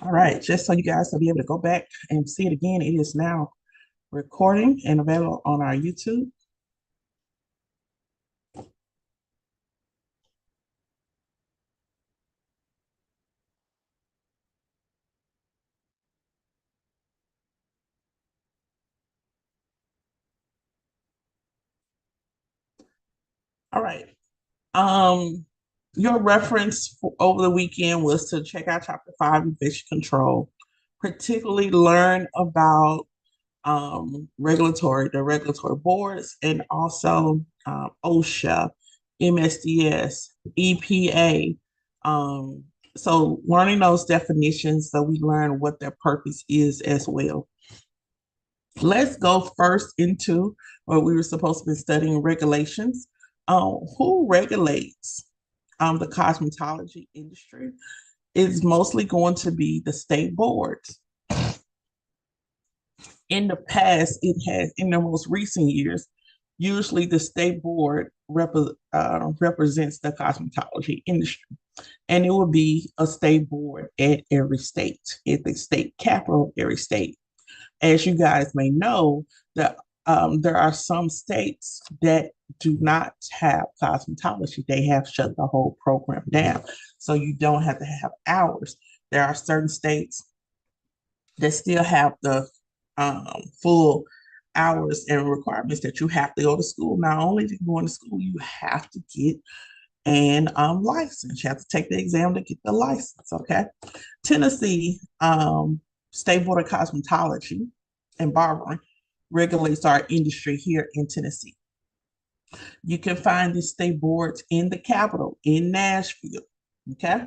All right, just so you guys will be able to go back and see it again, it is now recording and available on our YouTube. All right. Um, your reference for over the weekend was to check out Chapter 5, Infection Control, particularly learn about the regulatory boards, and also OSHA, MSDS, EPA. Um, so learning those definitions so we learn what their purpose is as well. Let's go first into what we were supposed to be studying regulations. Who regulates the cosmetology industry? Is mostly going to be the state boards. In the past, it has, in the most recent years, usually the state board represents the cosmetology industry. And it will be a state board at every state, at the state capital of every state. As you guys may know, that there are some states that do not have cosmetology. They have shut the whole program down. So you don't have to have hours. There are certain states that still have the full hours and requirements that you have to go to school. Not only to go into school, you have to get an license. You have to take the exam to get the license. Okay. Tennessee State Board of Cosmetology and Barbering regulates our industry here in Tennessee. You can find the state boards in the capital, in Nashville. Okay.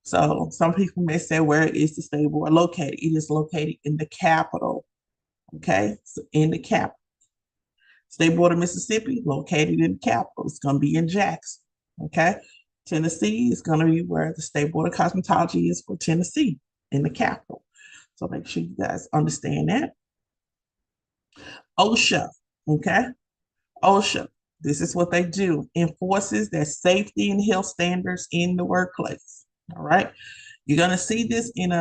So some people may say, where is the state board located? It is located in the capital. Okay. So in the capital. State Board of Mississippi, located in the capital. It's going to be in Jackson. Okay. Tennessee is going to be where the State Board of Cosmetology is for Tennessee, in the capital. So make sure you guys understand that. OSHA, okay? OSHA, this is what they do, enforces their safety and health standards in the workplace. All right. You're going to see this in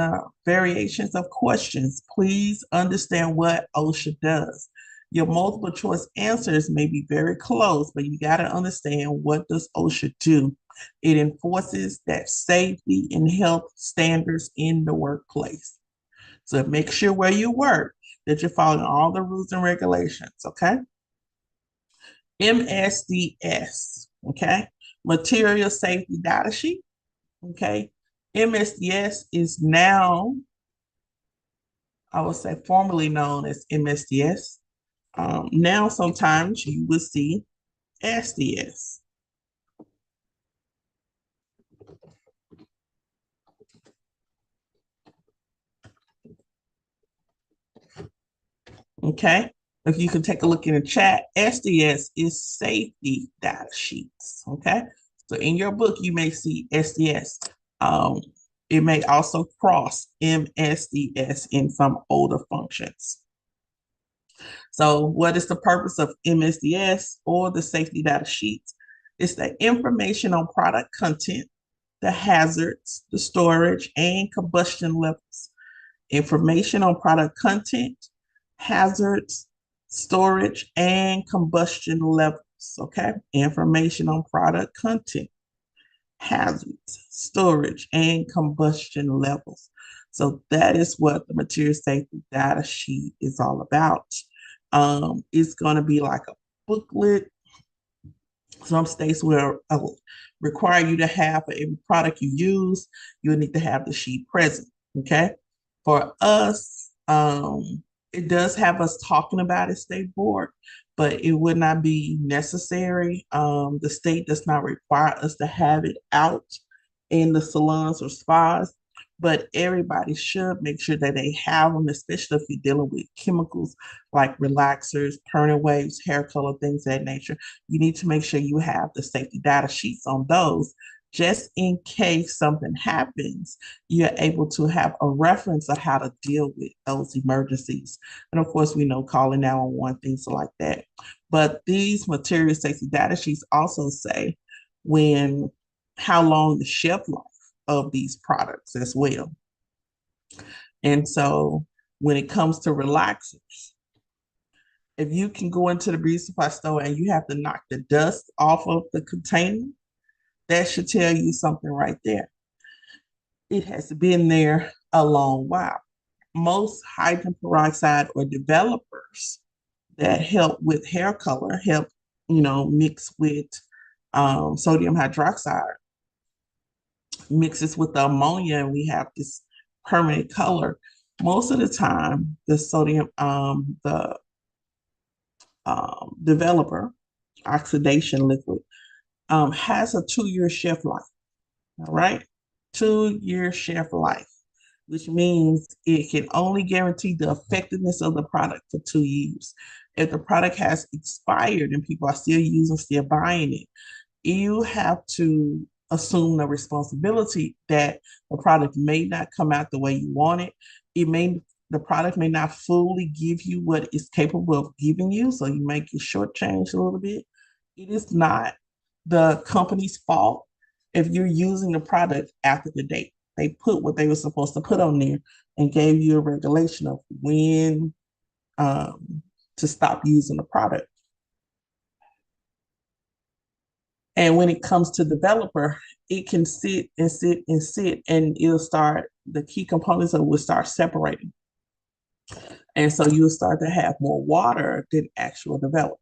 variations of questions. Please understand what OSHA does. Your multiple choice answers may be very close, but you got to understand, what does OSHA do? It enforces that safety and health standards in the workplace. So make sure where you work that you're following all the rules and regulations, okay? MSDS, okay? Material Safety Data Sheet, okay? MSDS is now, I would say, formerly known as MSDS. Now, sometimes you will see SDS. Okay. If you can take a look in the chat, SDS is safety data sheets. Okay. So in your book, you may see SDS. It may also cross MSDS in some older functions. So what is the purpose of MSDS or the safety data sheets? It's the information on product content, the hazards, the storage, and combustion levels. Information on product content, hazards, storage, and combustion levels. Okay. Information on product content, hazards, storage, and combustion levels. So that is what the material safety data sheet is all about. It's going to be like a booklet. Some states will require you to have, for every product you use, you need to have the sheet present. Okay. For us, it does have us talking about it, state board, but it would not be necessary. The state does not require us to have it out in the salons or spas, but everybody should make sure that they have them, especially if you're dealing with chemicals like relaxers, permanent waves, hair color, things of that nature. You need to make sure you have the safety data sheets on those, just in case something happens, you're able to have a reference of how to deal with those emergencies. And of course, we know calling 911, things like that. But these material safety data sheets also say how long the shelf life of these products as well. And so when it comes to relaxers, if you can go into the beauty supply store and you have to knock the dust off of the container, that should tell you something right there. It has been there a long while. Most hydrogen peroxide or developers that help with hair color help, mix with sodium hydroxide, mixes with the ammonia, and we have this permanent color. Most of the time, the developer oxidation liquid has a 2-year shelf life. All right, 2-year shelf life, which means it can only guarantee the effectiveness of the product for 2 years. If the product has expired and people are still using, still buying it, you have to assume the responsibility that the product may not come out the way you want it. The product may not fully give you what it's capable of giving you, so you may get shortchanged a little bit. It is not the company's fault if you're using the product after the date. They put what they were supposed to put on there and gave you a regulation of when to stop using the product. And when it comes to developer, it can sit and sit and sit, and the key components of it will start separating. And so you'll start to have more water than actual development.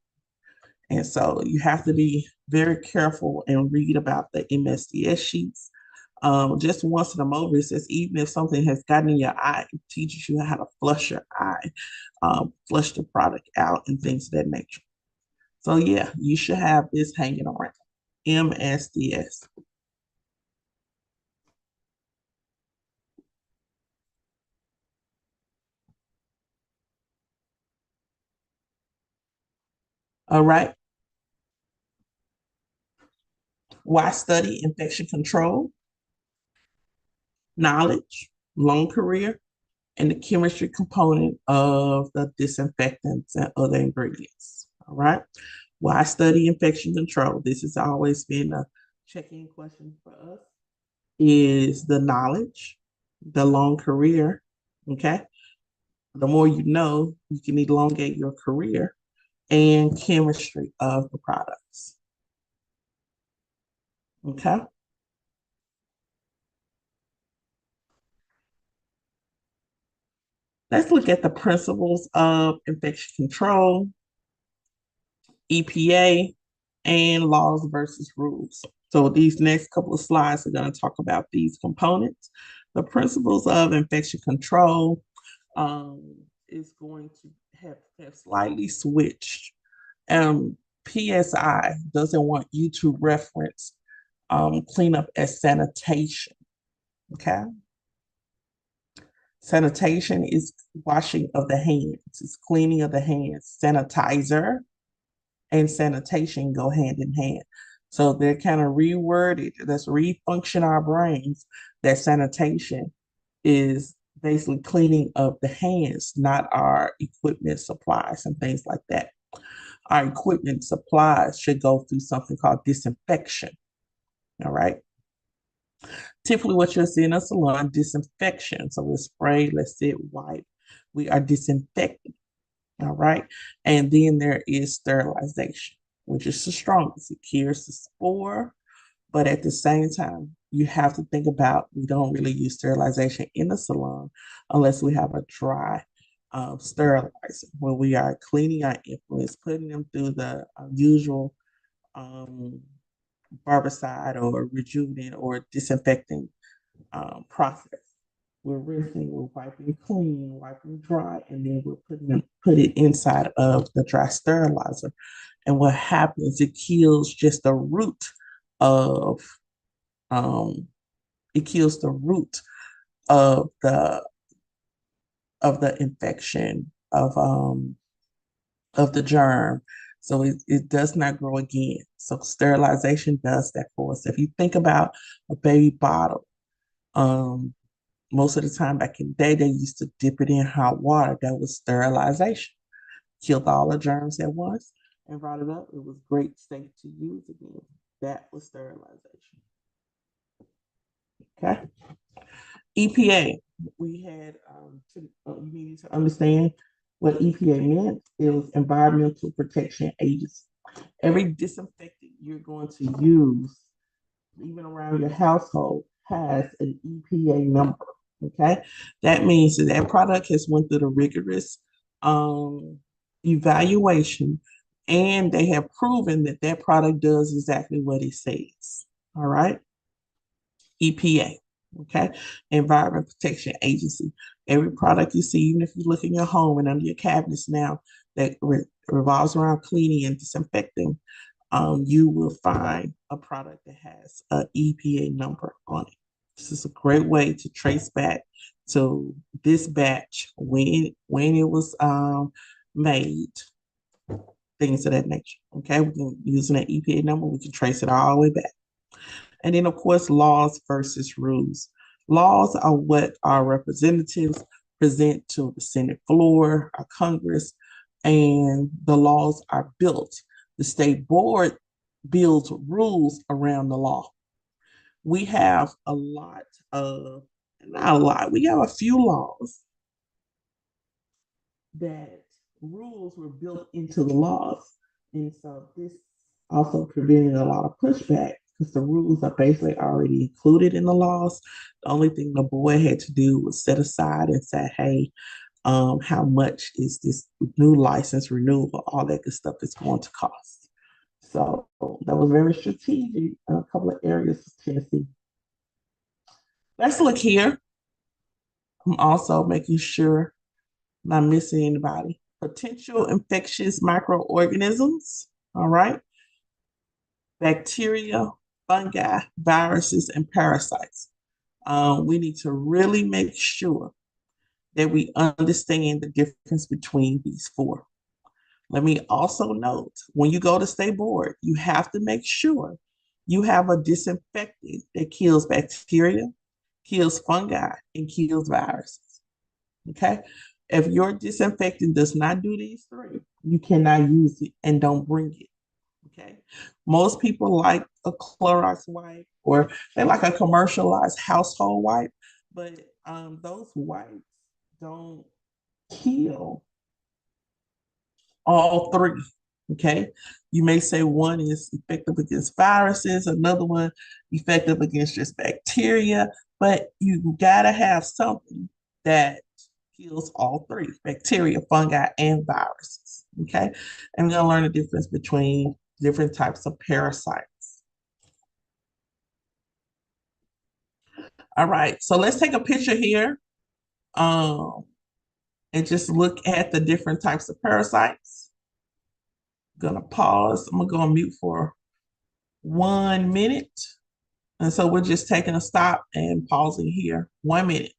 And so you have to be very careful and read about the MSDS sheets. Just once in a moment, it says even if something has gotten in your eye, it teaches you how to flush your eye, flush the product out, and things of that nature. So yeah, you should have this hanging around. MSDS. All right. Why study infection control, knowledge, long career, and the chemistry component of the disinfectants and other ingredients. All right. Why study infection control? This has always been a check-in question for us. Is the knowledge, the long career, okay? The more you know, you can elongate your career, and chemistry of the products. Okay. Let's look at the principles of infection control, EPA, and laws versus rules. So these next couple of slides are going to talk about these components. The principles of infection control is going to have slightly switched. PSI doesn't want you to reference cleanup as sanitation. Okay. Sanitation is washing of the hands, it's cleaning of the hands. Sanitizer and sanitation go hand in hand. So they're kind of reworded. Let's refunction our brains that sanitation is basically cleaning of the hands, not our equipment supplies and things like that. Our equipment supplies should go through something called disinfection. All right. Typically, what you'll see in a salon, disinfection. So we spray, let's say wipe. We are disinfecting. All right. And then there is sterilization, which is the strongest. It cures the spore, but at the same time, you have to think about we don't really use sterilization in the salon unless we have a dry sterilizer where we are cleaning our influence, putting them through the usual um, barbicide or rejuvenant or disinfecting process. We're rinsing, we're wiping clean, wiping dry, and then put it inside of the dry sterilizer. And what happens, it kills just the root of um, it kills the root of the infection of the germ. So it does not grow again. So sterilization does that for us. If you think about a baby bottle, um, most of the time back in the day, they used to dip it in hot water. That was sterilization. Killed all the germs at once and brought it up. It was great, safe to use again. That was sterilization. Okay. EPA. We had you needed to understand what EPA meant. It was Environmental Protection Agency. Every disinfectant you're going to use, even around your household, has an EPA number. Okay, that means that that product has went through the rigorous um, evaluation, and they have proven that that product does exactly what it says. All right, EPA. Okay, Environment Protection Agency. Every product you see, even if you look in your home and under your cabinets now, that revolves around cleaning and disinfecting, you will find a product that has an EPA number on it. This is a great way to trace back to this batch when it was made, things of that nature. Okay, we can using that EPA number, we can trace it all the way back. And then, of course, laws versus rules. Laws are what our representatives present to the Senate floor, our Congress, and the laws are built. The state board builds rules around the law. We have a lot of, not a lot, we have a few laws that rules were built into the laws. And so this also prevented a lot of pushback because the rules are basically already included in the laws. The only thing the board had to do was set aside and say, hey, how much is this new license renewal, all that good stuff is going to cost. So that was very strategic in a couple of areas of Tennessee. Let's look here. I'm also making sure I'm not missing anybody. Potential infectious microorganisms, all right? Bacteria, fungi, viruses, and parasites. We need to really make sure that we understand the difference between these four. Let me also note, when you go to state board, you have to make sure you have a disinfectant that kills bacteria, kills fungi, and kills viruses. Okay? If your disinfectant does not do these three, you cannot use it and don't bring it. Okay? Most people like a Clorox wipe or they like a commercialized household wipe, but those wipes don't kill all three. Okay. You may say one is effective against viruses, another one effective against just bacteria, but you gotta have something that kills all three: bacteria, fungi, and viruses. Okay. And we're gonna learn the difference between different types of parasites. All right. So let's take a picture here. Um, and just look at the different types of parasites. I'm gonna pause. I'm gonna go on mute for 1 minute. And so we're just taking a stop and pausing here. 1 minute.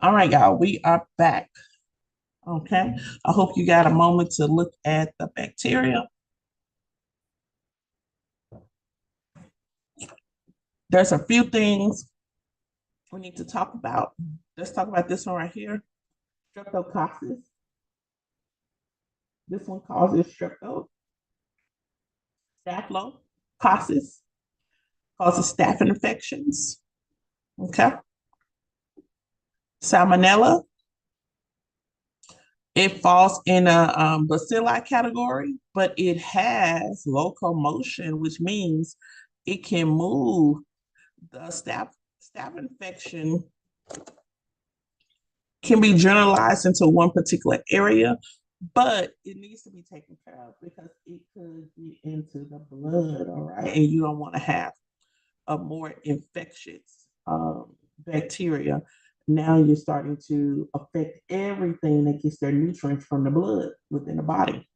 All right, y'all, we are back. Okay. I hope you got a moment to look at the bacteria. There's a few things we need to talk about. Let's talk about this one right here. Streptococcus. This one causes staphylococcus, causes staph infections. Okay. Salmonella, it falls in a bacilli category, but it has locomotion, which means it can move. The staph infection can be generalized into one particular area, but it needs to be taken care of because it could get into the blood, all right? And you don't want to have a more infectious bacteria. Now you're starting to affect everything that gets their nutrients from the blood within the body.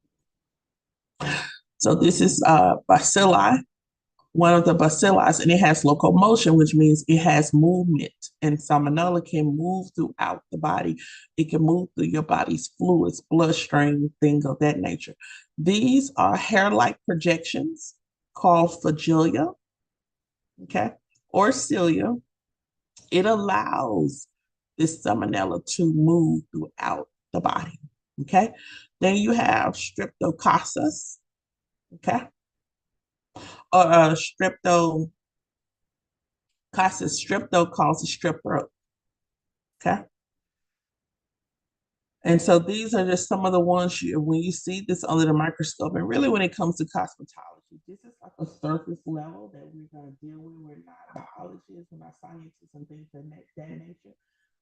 So this is bacilli, one of the bacilli, and it has locomotion, which means it has movement. And salmonella can move throughout the body. It can move through your body's fluids, bloodstream, things of that nature. These are hair-like projections called flagella, okay, or cilia. It allows this salmonella to move throughout the body, okay? Then you have streptococcus, okay, or streptococcus. Strepto causes strep throat, okay? And so these are just some of the ones when you see this under the microscope, and really when it comes to cosmetology, this is like a surface level that we're going to deal with. We're not biologists, we're not scientists and things of that nature.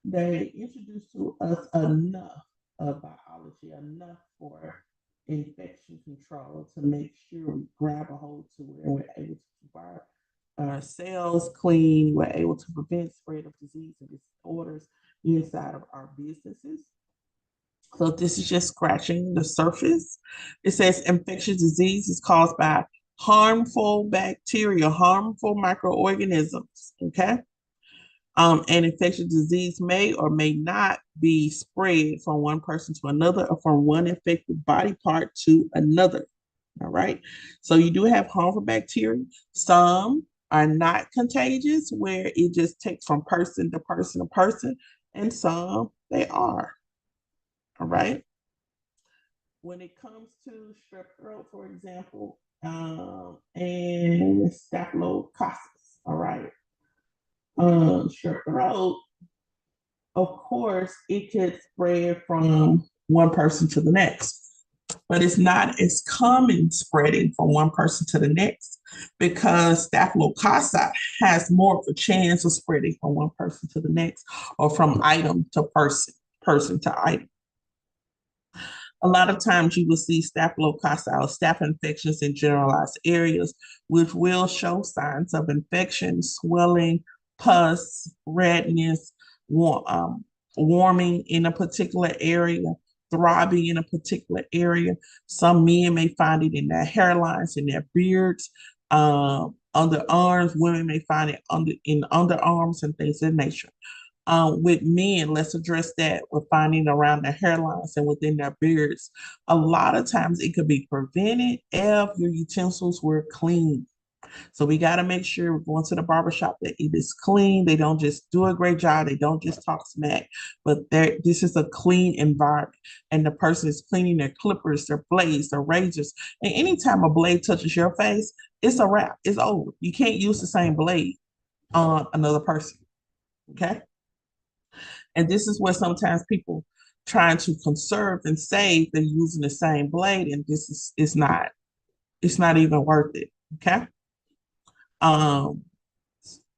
They introduce to us enough of biology, enough for infection control to make sure we grab a hold to it and we're able to keep our cells clean. We're able to prevent spread of disease and disorders inside of our businesses. So this is just scratching the surface. It says infectious disease is caused by harmful bacteria, harmful microorganisms. Okay. And infectious disease may or may not be spread from one person to another or from one infected body part to another. All right. So you do have harmful bacteria. Some are not contagious, where it just takes from person to person to person, and some they are. All right. When it comes to strep throat, for example, and staphylococcus, all right. Strep throat, of course, it could spread from one person to the next, but it's not as common spreading from one person to the next because staphylococcus has more of a chance of spreading from one person to the next or from item to person, person to item. A lot of times you will see staphylococcal staph infections in generalized areas, which will show signs of infection, swelling, pus, redness, warming in a particular area, throbbing in a particular area. Some men may find it in their hairlines, in their beards, underarms. Women may find it in underarms and things of that nature. With men, let's address that with finding around their hairlines and within their beards. A lot of times it could be prevented if your utensils were clean. So we got to make sure we're going to the barbershop that it is clean. They don't just do a great job. They don't just talk smack, but this is a clean environment. And the person is cleaning their clippers, their blades, their razors. And anytime a blade touches your face, it's a wrap. It's over. You can't use the same blade on another person. Okay. And this is where sometimes people trying to conserve and save, they're using the same blade, and this is it's not even worth it. Okay. Um,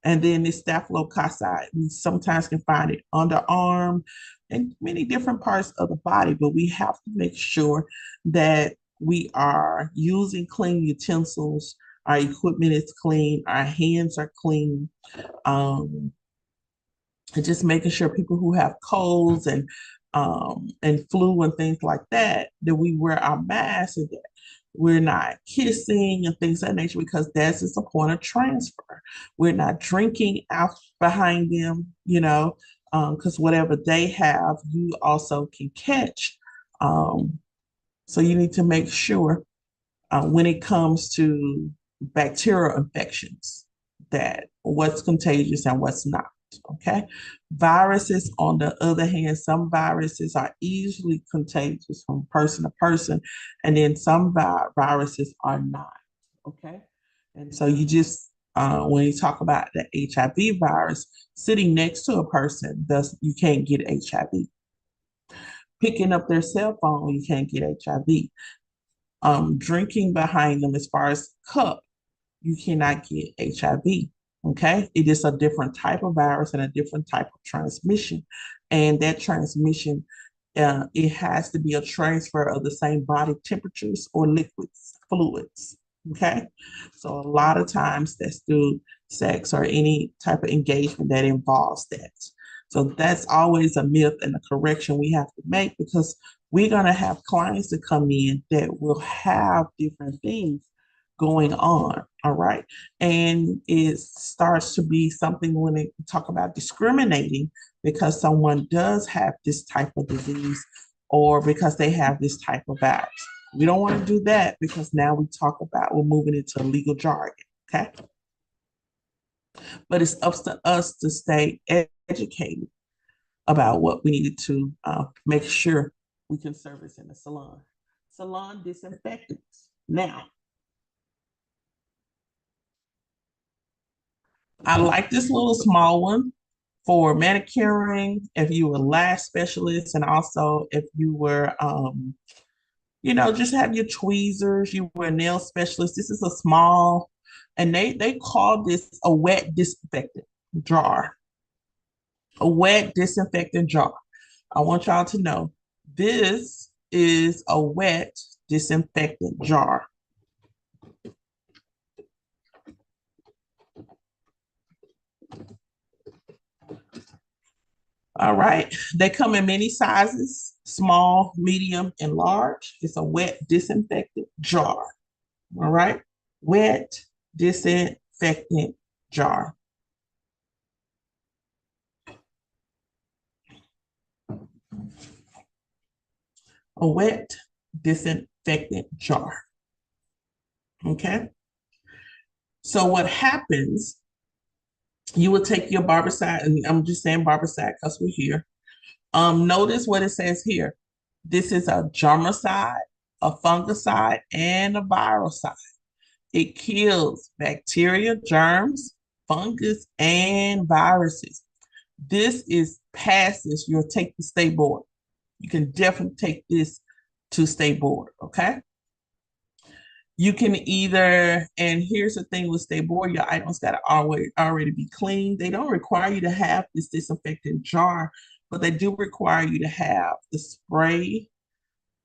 and then this staphylococcus, we sometimes can find it underarm and many different parts of the body, but we have to make sure that we are using clean utensils, our equipment is clean, our hands are clean. Um, and just making sure people who have colds and flu and things like that, that we wear our masks and that we're not kissing and things of that nature, because that's just a point of transfer. We're not drinking out behind them, because whatever they have, you also can catch. Um, so you need to make sure when it comes to bacterial infections that what's contagious and what's not. Okay. Viruses, on the other hand, some viruses are easily contagious from person to person, and then some viruses are not. Okay. And so you just, when you talk about the HIV virus, sitting next to a person, thus you can't get HIV. Picking up their cell phone, you can't get HIV. Drinking behind them as far as cup, you cannot get HIV. Okay. It is a different type of virus and a different type of transmission. And that transmission, it has to be a transfer of the same body temperatures or liquids, fluids. Okay. So a lot of times that's through sex or any type of engagement that involves that. So that's always a myth and a correction we have to make, because we're going to have clients that come in that will have different things going on. All right. And it starts to be something when they talk about discriminating because someone does have this type of disease or because they have this type of virus. We don't want to do that, because now we're moving into legal jargon. Okay. But it's up to us to stay educated about what we need to make sure we can service in the salon. Salon disinfectants. Now, I like this little small one for manicuring, if you were lash specialist, and also if you were, just have your tweezers, you were a nail specialist. This is a small, and they call this a wet disinfectant jar. A wet disinfectant jar. I want y'all to know this is a wet disinfectant jar. All right. They come in many sizes, small, medium, and large. It's a wet disinfectant jar. All right. Wet disinfectant jar. A wet disinfectant jar. Okay. So what happens, you will take your barbicide, and I'm just saying barbicide because we're here. Notice what it says here. This is a germicide, a fungicide, and a viricide. It kills bacteria, germs, fungus, and viruses. This is past this. You'll take the state board. You can definitely take this to state board, okay? You can either, and here's the thing with state board, your items got to already be clean. They don't require you to have this disinfectant jar, but they do require you to have the spray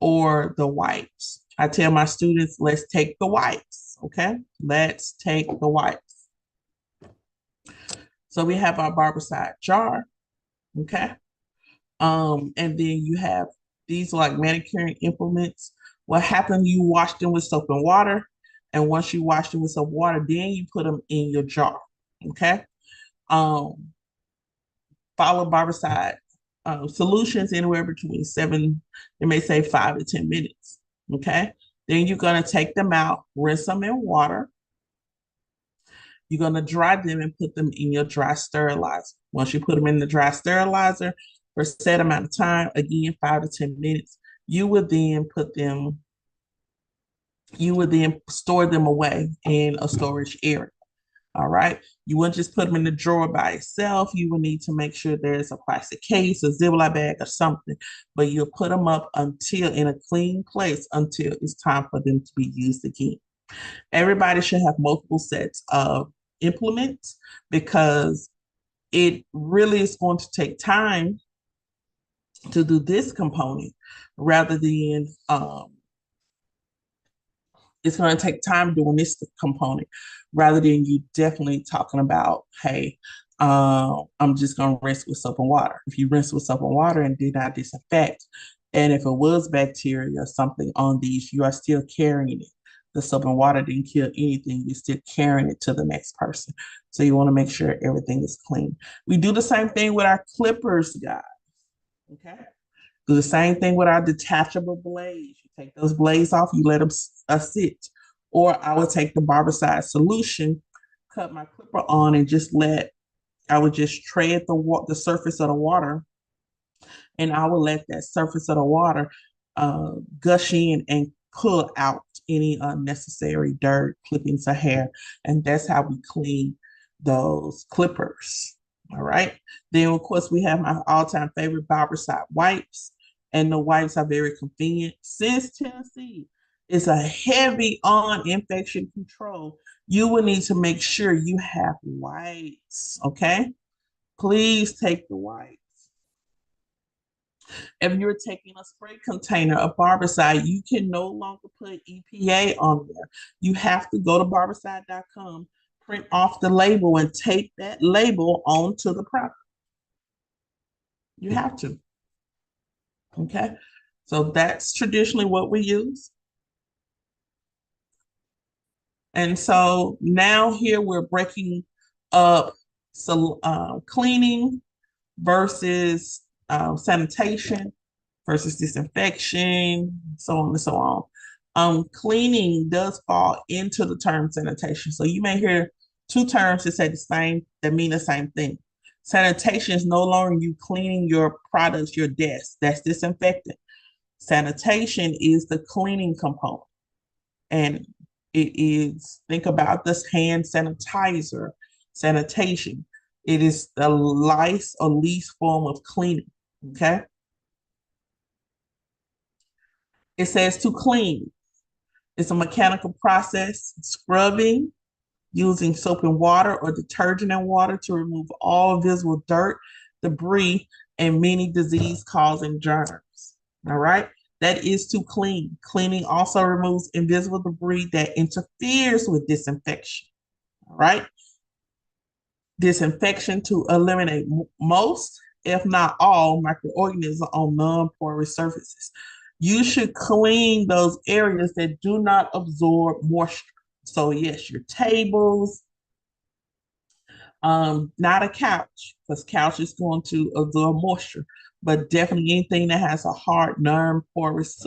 or the wipes. I tell my students, let's take the wipes, okay? Let's take the wipes. So we have our barbicide jar, okay? And then you have these like manicuring implements. What happened, you wash them with soap and water. And once you wash them with soap and water, then you put them in your jar, okay? Follow barbicide solutions anywhere between 7, they may say 5 to 10 minutes, okay? Then you're gonna take them out, rinse them in water. You're gonna dry them and put them in your dry sterilizer. Once you put them in the dry sterilizer for a set amount of time, again, 5 to 10 minutes, you would then store them away in a storage area. All right. You wouldn't just put them in the drawer by itself. You will need to make sure there's a plastic case, a Ziploc bag, or something. But you'll put them up until in a clean place until it's time for them to be used again. Everybody should have multiple sets of implements because it really is going to take time to do this component rather than it's going to take time doing this component rather than you definitely talking about, hey, I'm just going to rinse with soap and water. If you rinse with soap and water and did not disinfect, and if it was bacteria or something on these, you are still carrying it. The soap and water didn't kill anything. You're still carrying it to the next person. So you want to make sure everything is clean. We do the same thing with our clippers, guys. Okay. Do the same thing with our detachable blades. You take those blades off, you let them sit. Or I would take the Barbicide solution, cut my clipper on, and I would just tread the surface of the water, and I will let that surface of the water gush in and pull out any unnecessary dirt, clippings of hair. And that's how we clean those clippers. All right. Then, of course, we have my all time favorite Barbicide wipes. And the wipes are very convenient. Since Tennessee is a heavy on infection control, you will need to make sure you have wipes. Okay. Please take the wipes. If you're taking a spray container of Barbicide, you can no longer put EPA on there. You have to go to barbicide.com, print off the label, and tape that label onto the product. You have to. Okay. So that's traditionally what we use. And so now here we're breaking up cleaning versus sanitation versus disinfection, so on and so on. Cleaning does fall into the term sanitation. So you may hear two terms that mean the same thing. Sanitation is no longer you cleaning your products, your desk. That's disinfectant. Sanitation is the cleaning component. And it is, think about this hand sanitizer, sanitation. It is the lice or least form of cleaning. Okay. It says to clean. It's a mechanical process, scrubbing using soap and water or detergent and water to remove all visible dirt, debris, and many disease-causing germs. All right. That is to clean. Cleaning also removes invisible debris that interferes with disinfection. All right. Disinfection to eliminate most, if not all, microorganisms on non-porous surfaces. You should clean those areas that do not absorb moisture. So yes, your tables, not a couch, because couch is going to absorb moisture, but definitely anything that has a hard non-porous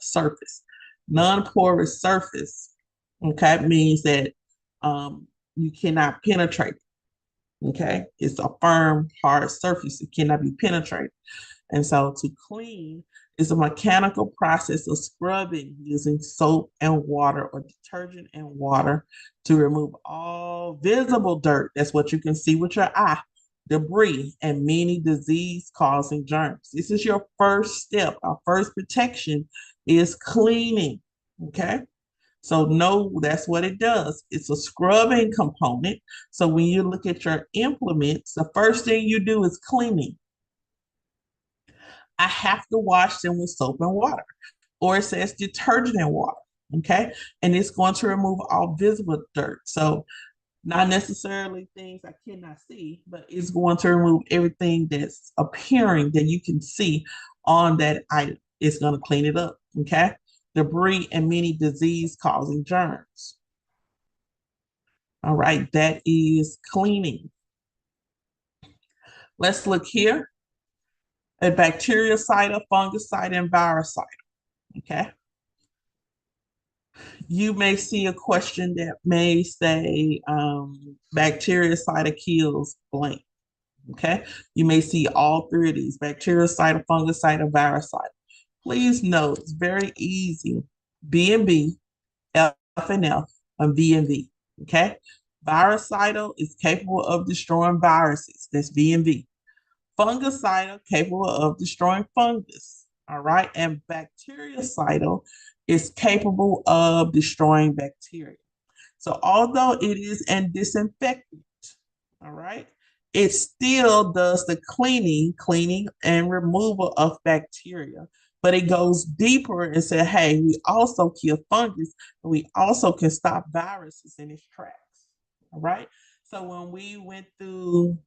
surface. Non-porous surface, okay, means that you cannot penetrate it. Okay, it's a firm, hard surface. It cannot be penetrated. And so to clean is a mechanical process of scrubbing using soap and water or detergent and water to remove all visible dirt. That's what you can see with your eye, debris, and many disease-causing germs. This is your first step. Our first protection is cleaning. Okay. So no, that's what it does. It's a scrubbing component. So when you look at your implements, the first thing you do is cleaning. I have to wash them with soap and water, or it says detergent and water. Okay. And it's going to remove all visible dirt. So not necessarily things I cannot see, but it's going to remove everything that's appearing that you can see on that item. It's going to clean it up. Okay. Debris and many disease-causing germs. All right, that is cleaning. Let's look here at bactericidal, fungicide, and virucidal. Okay. You may see a question that may say bactericidal kills blank. Okay. You may see all three of these: bactericidal, fungicide, and virucidal. Please note, it's very easy. B and B, F and F, and V and V. Okay. Virucidal is capable of destroying viruses. That's V and V. Fungicidal, capable of destroying fungus. All right. And bactericidal is capable of destroying bacteria. So although it is a disinfectant, all right, it still does the cleaning and removal of bacteria. But it goes deeper and says, hey, we also kill fungus, and we also can stop viruses in its tracks. All right. So when we went through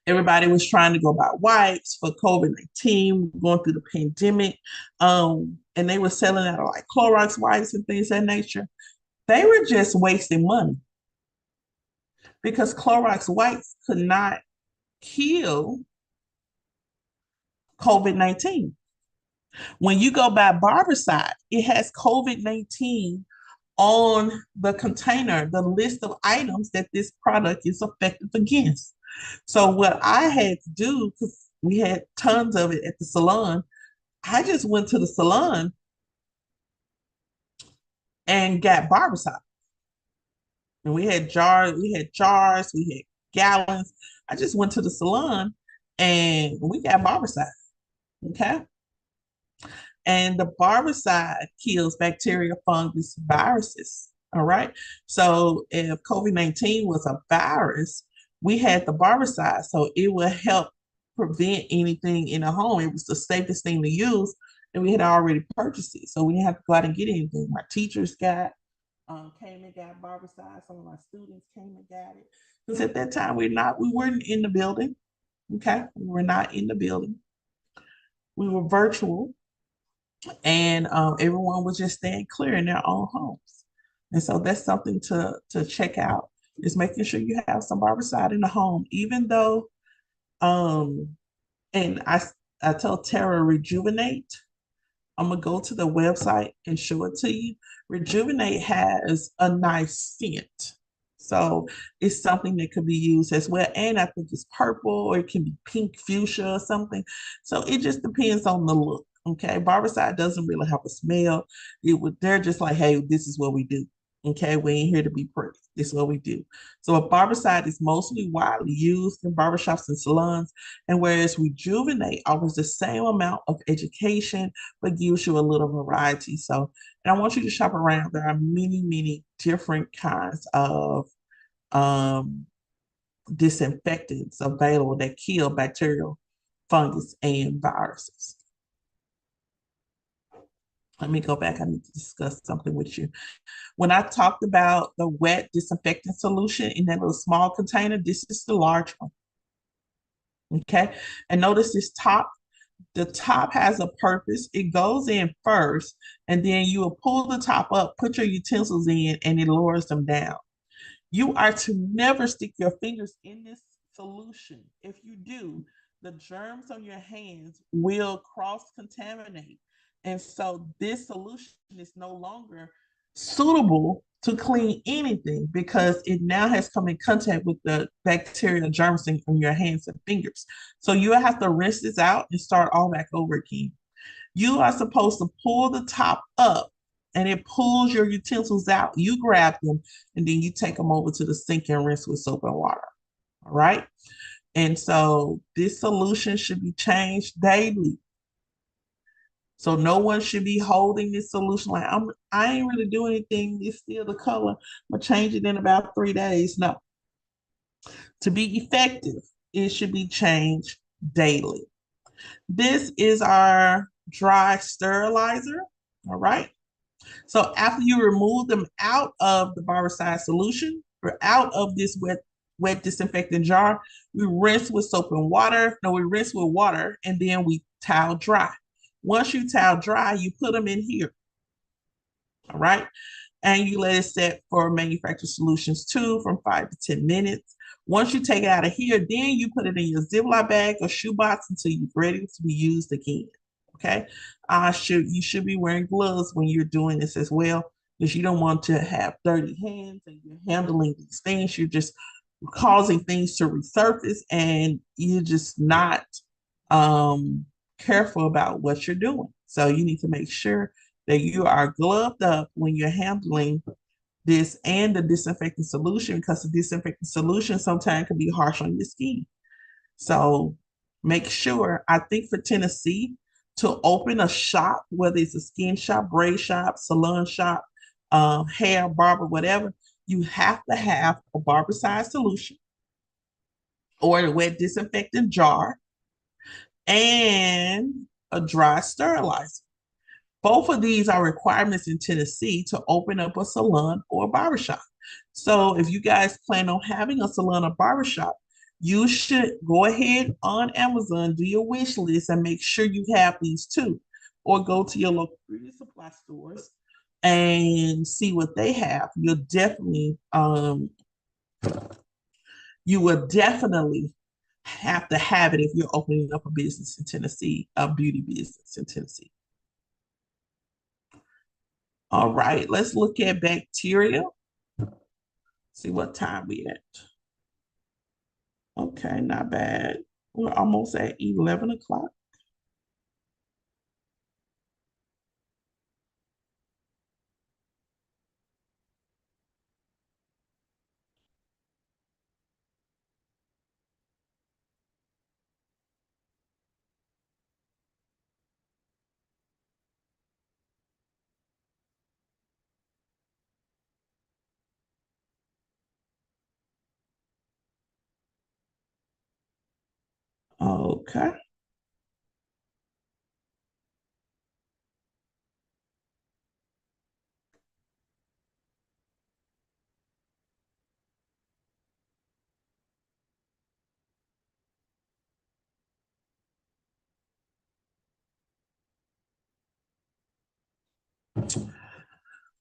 Everybody was trying to go buy wipes for COVID-19, going through the pandemic. And they were selling out like Clorox wipes and things of that nature. They were just wasting money because Clorox wipes could not kill COVID-19. When you go buy Barbicide, it has COVID-19 on the container, the list of items that this product is effective against. So what I had to do, because we had tons of it at the salon, I just went to the salon and got Barbicide. And we had jars, we had gallons. I just went to the salon and we got Barbicide. Okay. And the barbicide kills bacteria, fungus, viruses. All right. So if COVID-19 was a virus, we had the barbicide. So it would help prevent anything in the home. It was the safest thing to use. And we had already purchased it. So we didn't have to go out and get anything. My teachers came and got barbicide. Some of my students came and got it. Because at that time we weren't in the building. Okay. We were not in the building. We were virtual, and everyone was just staying clear in their own homes. And so that's something to check out, is making sure you have some barbicide in the home, even though um and I tell Tara rejuvenate. I'm gonna go to the website and show it to you. Rejuvenate has a nice scent. So it's something that could be used as well. And I think it's purple or it can be pink fuchsia or something. So it just depends on the look. Okay. Barbicide doesn't really have a smell. They're just like, hey, this is what we do. Okay. We ain't here to be pretty. This is what we do. So a barbicide is mostly widely used in barbershops and salons. And whereas Rejuvenate offers the same amount of education, but gives you a little variety. So, and I want you to shop around. There are many, many different kinds of um, disinfectants available that kill bacterial, fungus, and viruses. Let me go back. I need to discuss something with you. When I talked about the wet disinfectant solution in that little small container, this is the large one. Okay. And notice this top. The top has a purpose. It goes in first, and then you will pull the top up, put your utensils in, and it lowers them down. You are to never stick your fingers in this solution. If you do, the germs on your hands will cross contaminate. And so this solution is no longer suitable to clean anything because it now has come in contact with the bacteria germs in your hands and fingers. So you have to rinse this out and start all back over again. You are supposed to pull the top up and it pulls your utensils out. You grab them and then you take them over to the sink and rinse with soap and water. All right. And so this solution should be changed daily. So no one should be holding this solution like I ain't really doing anything. It's still the color. I'm gonna change it in about 3 days. No. To be effective, it should be changed daily. This is our dry sterilizer. All right. So after you remove them out of the barbicide solution or out of this wet disinfectant jar, we rinse with soap and water. No, we rinse with water and then we towel dry. Once you towel dry, you put them in here. All right. And you let it set for manufactured solutions too from 5 to 10 minutes. Once you take it out of here, then you put it in your Ziploc bag or shoebox until you're ready to be used again. Okay. You should be wearing gloves when you're doing this as well, because you don't want to have dirty hands and you're handling these things. You're just causing things to resurface and you're just not careful about what you're doing. So you need to make sure that you are gloved up when you're handling this and the disinfecting solution, because the disinfecting solution sometimes can be harsh on your skin. So make sure, I think for Tennessee, to open a shop, whether it's a skin shop, braid shop, salon shop, hair, barber, whatever, you have to have a barbicide solution or a wet disinfectant jar and a dry sterilizer. Both of these are requirements in Tennessee to open up a salon or a barbershop. So if you guys plan on having a salon or barbershop, You should go ahead on Amazon, do your wish list, and make sure you have these too. Or go to your local beauty supply stores and see what they have. You will definitely have to have it if you're opening up a business in Tennessee, a beauty business in Tennessee. All right, let's look at bacteria. See what time we at. Okay, not bad. We're almost at 11 o'clock. Okay.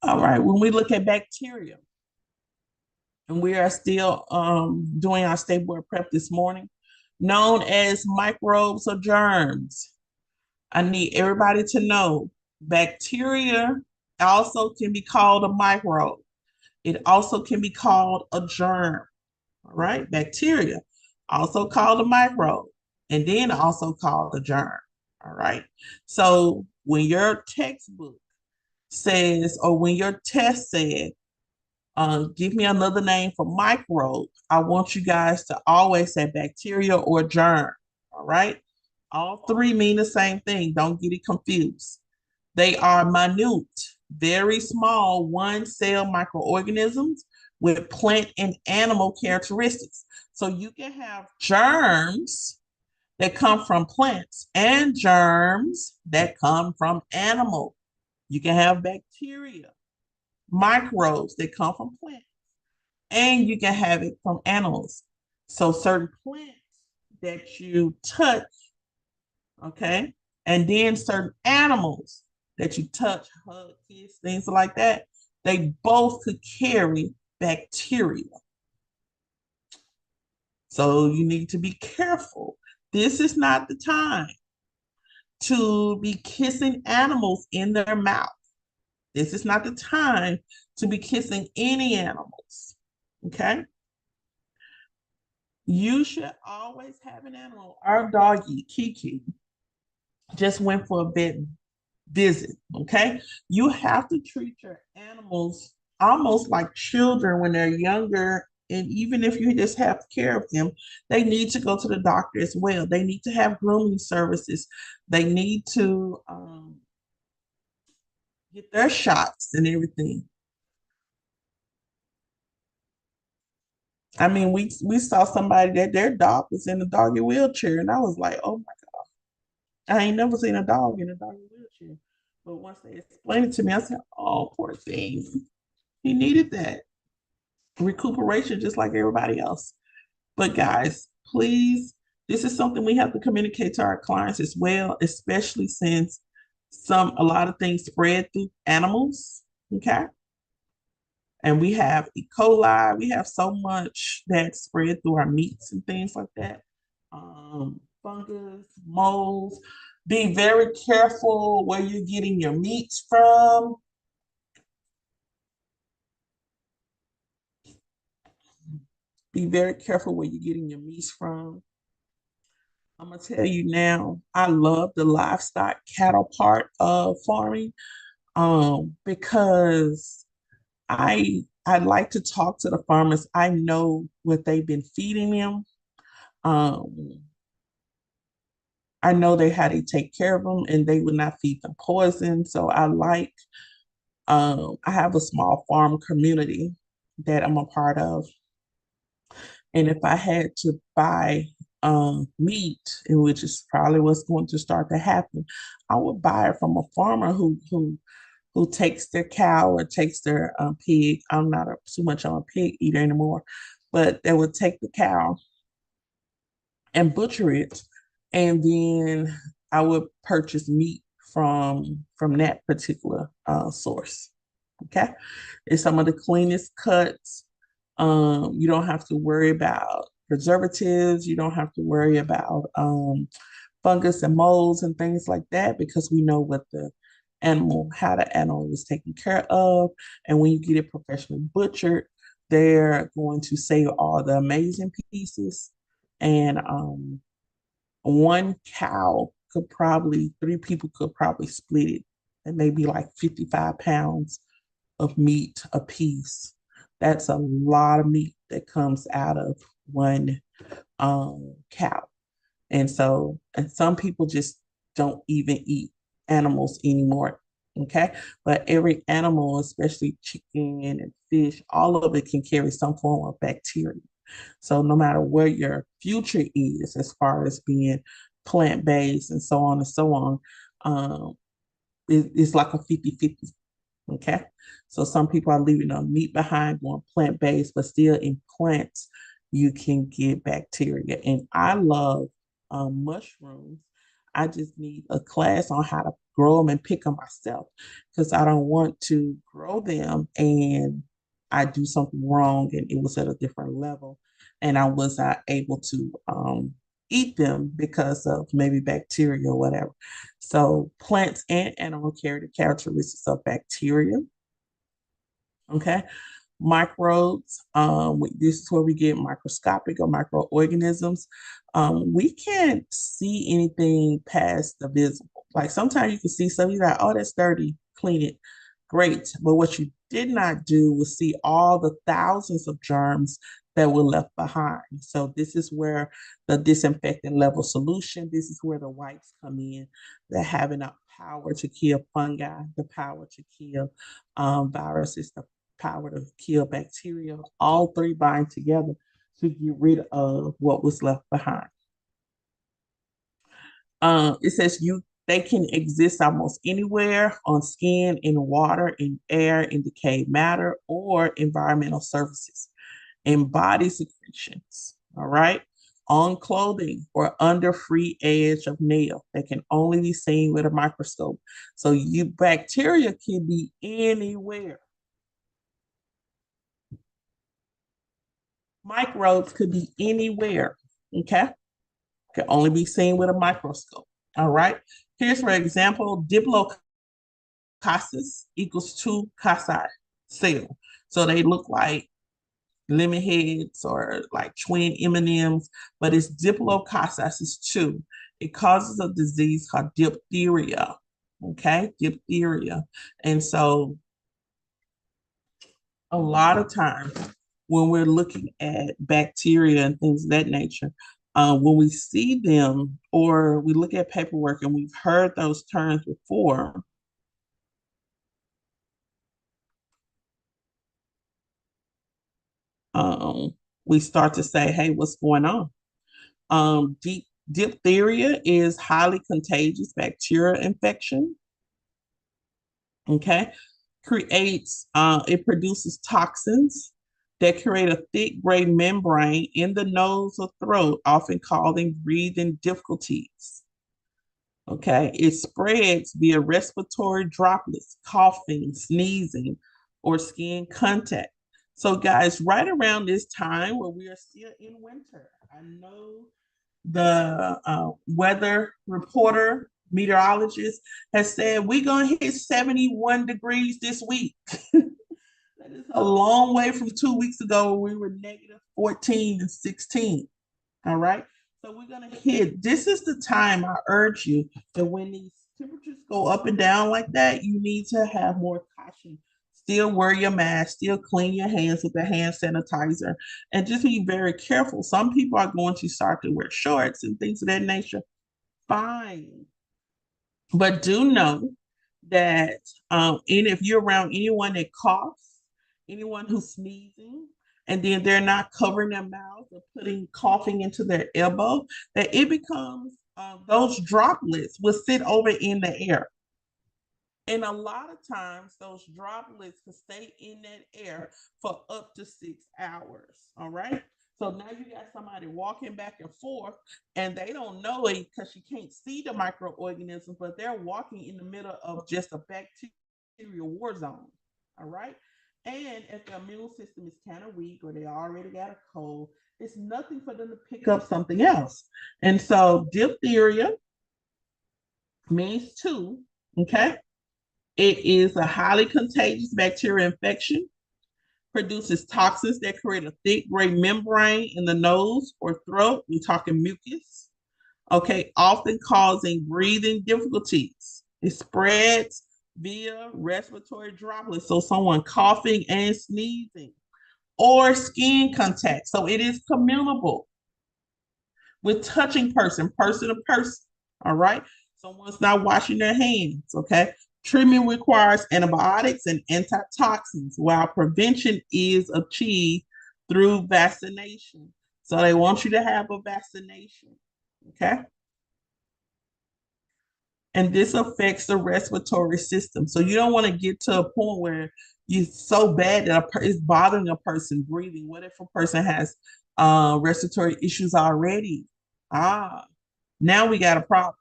All right. When we look at bacteria, and we are still doing our state board prep this morning, known as microbes or germs. I need everybody to know bacteria also can be called a microbe. It also can be called a germ. All right. Bacteria, also called a microbe, and then also called a germ. All right. So when your textbook says, or when your test said, give me another name for microbe, I want you guys to always say bacteria or germ. All right. All three mean the same thing. Don't get it confused. They are minute, very small one cell microorganisms with plant and animal characteristics. So you can have germs that come from plants and germs that come from animal. You can have bacteria, microbes that come from plants, and you can have it from animals. So certain plants that you touch, okay, and then certain animals that you touch, hug, kiss, things like that, they both could carry bacteria. So you need to be careful. This is not the time to be kissing animals in their mouth. This is not the time to be kissing any animals. Okay. You should always have an animal. Our doggy, Kiki, just went for a vet visit. Okay. You have to treat your animals almost like children when they're younger. And even if you just have care of them, they need to go to the doctor as well. They need to have grooming services. They need to get their shots and everything. I mean, we saw somebody that their dog was in a doggy wheelchair, and I was like, oh my God, I ain't never seen a dog in a doggy wheelchair. But once they explained it to me, I said, oh, poor thing. He needed that recuperation just like everybody else. But guys, please, this is something we have to communicate to our clients as well, especially since a lot of things spread through animals. Okay. And we have E. coli, we have so much that spread through our meats and things like that. Fungus, molds. Be very careful where you're getting your meats from. Be very careful where you're getting your meats from. I'm gonna tell you now, I love the livestock cattle part of farming, because I like to talk to the farmers. I know what they've been feeding them. Um, I know they how they take care of them, and they would not feed them poison. So I have a small farm community that I'm a part of, and if I had to buy meat, and which is probably what's going to start to happen, I would buy it from a farmer who takes their cow or takes their pig. I'm not too much of a pig eater anymore, but they would take the cow and butcher it, and then I would purchase meat from that particular source. Okay, it's some of the cleanest cuts. You don't have to worry about preservatives. You don't have to worry about fungus and molds and things like that because we know what the animal, how the animal was taken care of. And when you get it professionally butchered, they're going to save all the amazing pieces. And one cow could probably, three people could probably split it and maybe like 55 pounds of meat a piece. That's a lot of meat that comes out of one cow. And so, and some people just don't even eat animals anymore. Okay. But every animal, especially chicken and fish, all of it can carry some form of bacteria. So no matter what your future is, as far as being plant-based and so on and so on, um, it's like a 50-50. Okay. So some people are leaving the meat behind, going plant-based, but still in plants, you can get bacteria. And I love mushrooms. I just need a class on how to grow them and pick them myself because I don't want to grow them and I do something wrong and it was at a different level and I was not able to eat them because of maybe bacteria or whatever. So plants and animals carry the characteristics of bacteria. Okay. Microbes, this is where we get microscopic or microorganisms. We can't see anything past the visible. Like sometimes you can see something like, oh, that's dirty, clean it. Great. But what you did not do was see all the thousands of germs that were left behind. So this is where the disinfectant level solution, this is where the wipes come in. They're having a power to kill fungi, the power to kill viruses, the power to kill bacteria. All three bind together to get rid of what was left behind. It says you they can exist almost anywhere on skin, in water, in air, in decayed matter, or environmental surfaces, in body secretions. All right. On clothing or under free edge of nail. They can only be seen with a microscope. So you bacteria can be anywhere. Microbes could be anywhere. Okay. Can only be seen with a microscope. All right. Here's for example, Diplococcus equals 2 Cossi cell. So they look like lemon heads or like twin M&Ms, but it's Diplococcus is 2. It causes a disease called diphtheria. Okay, diphtheria. And so a lot of times when we're looking at bacteria and things of that nature, when we see them or we look at paperwork and we've heard those terms before, um, we start to say, hey, what's going on? Diphtheria is highly contagious bacterial infection. Okay, it produces toxins that create a thick gray membrane in the nose or throat, often causing breathing difficulties. Okay, it spreads via respiratory droplets, coughing, sneezing, or skin contact. So, guys, right around this time where we are still in winter, I know the weather reporter, meteorologist, has said we're going to hit 71 degrees this week. That is a long way from 2 weeks ago when we were negative 14 and 16. All right. So we're going to hit. This is the time I urge you that when these temperatures go up and down like that, you need to have more caution. Still wear your mask, still clean your hands with the hand sanitizer, and just be very careful. Some people are going to start to wear shorts and things of that nature. Fine. But do know that and if you're around anyone that coughs, anyone who's sneezing, and then they're not covering their mouth or putting coughing into their elbow, that it becomes those droplets will sit over in the air. And a lot of times, those droplets can stay in that air for up to 6 hours. All right. So now you got somebody walking back and forth, and they don't know it because you can't see the microorganisms, but they're walking in the middle of just a bacterial war zone. All right. And if the immune system is kind of weak or they already got a cold, it's nothing for them to pick up something else. And so diphtheria means two. Okay. It is a highly contagious bacterial infection, produces toxins that create a thick gray membrane in the nose or throat. We're talking mucus. Okay, often causing breathing difficulties. It spreads via respiratory droplets, so someone coughing and sneezing, or skin contact. So it is communicable with touching person to person. All right. Someone's not washing their hands. Okay. Treatment requires antibiotics and antitoxins, while prevention is achieved through vaccination. So they want you to have a vaccination. Okay. And this affects the respiratory system. So you don't want to get to a point where you're so bad that it's bothering a person breathing. What if a person has respiratory issues already? Now we got a problem.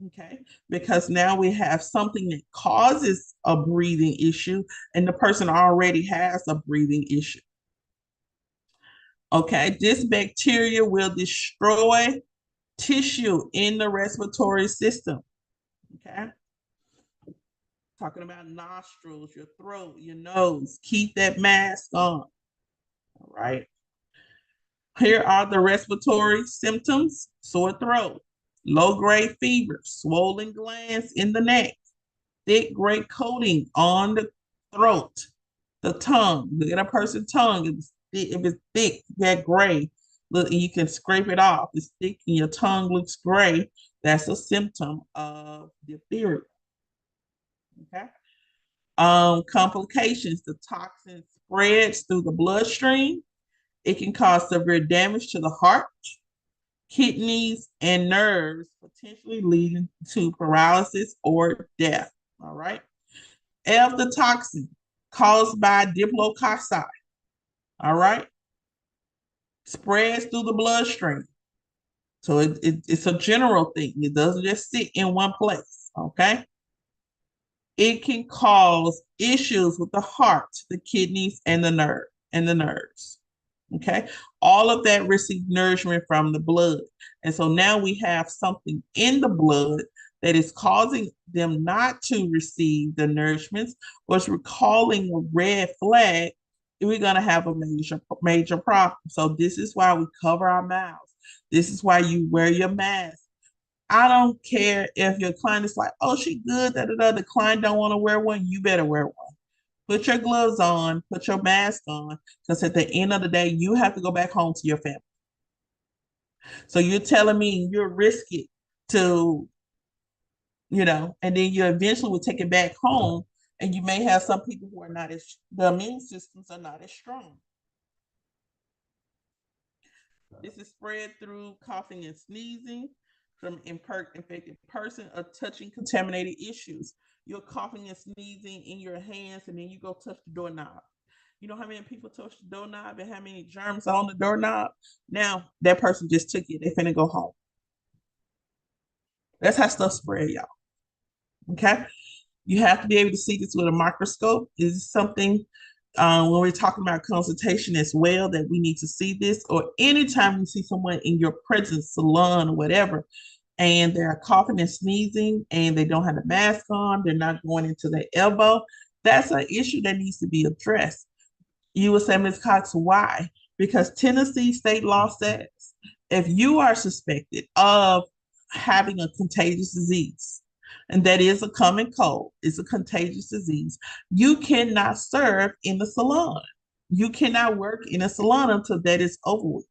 Okay, because now we have something that causes a breathing issue, and the person already has a breathing issue. Okay, this bacteria will destroy tissue in the respiratory system. Okay, talking about nostrils, your throat, your nose. Keep that mask on. All right. Here are the respiratory symptoms: sore throat, low grade fever, swollen glands in the neck, thick gray coating on the throat, the tongue. Look at a person's tongue. If it's thick, that gray. Look, you can scrape it off. It's thick and your tongue looks gray. That's a symptom of diphtheria. Okay. Complications: the toxin spreads through the bloodstream. It can cause severe damage to the heart, kidneys, and nerves, potentially leading to paralysis or death. All right. F, the toxin caused by diplococci. All right. Spreads through the bloodstream. So it's a general thing. It doesn't just sit in one place. Okay. It can cause issues with the heart, the kidneys, and the nerves. Okay. All of that receive nourishment from the blood. And so now we have something in the blood that is causing them not to receive the nourishments, or it's recalling a red flag, we're going to have a major problem. So this is why we cover our mouths. This is why you wear your mask. I don't care if your client is like, oh, she good, the client don't want to wear one, you better wear one. Put your gloves on, put your mask on, because at the end of the day, you have to go back home to your family. So you're telling me you're risking to, and then you eventually will take it back home, and you may have some people who are not as, the immune systems are not as strong. This is spread through coughing and sneezing from infected person or touching contaminated issues. You're coughing and sneezing in your hands, and then you go touch the doorknob. You know how many people touch the doorknob and how many germs on the doorknob? Now that person just took it. They finna go home. That's how stuff spread, y'all. Okay. You have to be able to see this with a microscope. Is something when we're talking about consultation as well that we need to see this, or anytime you see someone in your presence, salon or whatever, and they're coughing and sneezing and they don't have a mask on, they're not going into their elbow, that's an issue that needs to be addressed. You will say, Ms. Cox, why? Because Tennessee state law says if you are suspected of having a contagious disease, and that is a common cold, it's a contagious disease, you cannot serve in the salon. You cannot work in a salon until that is over with.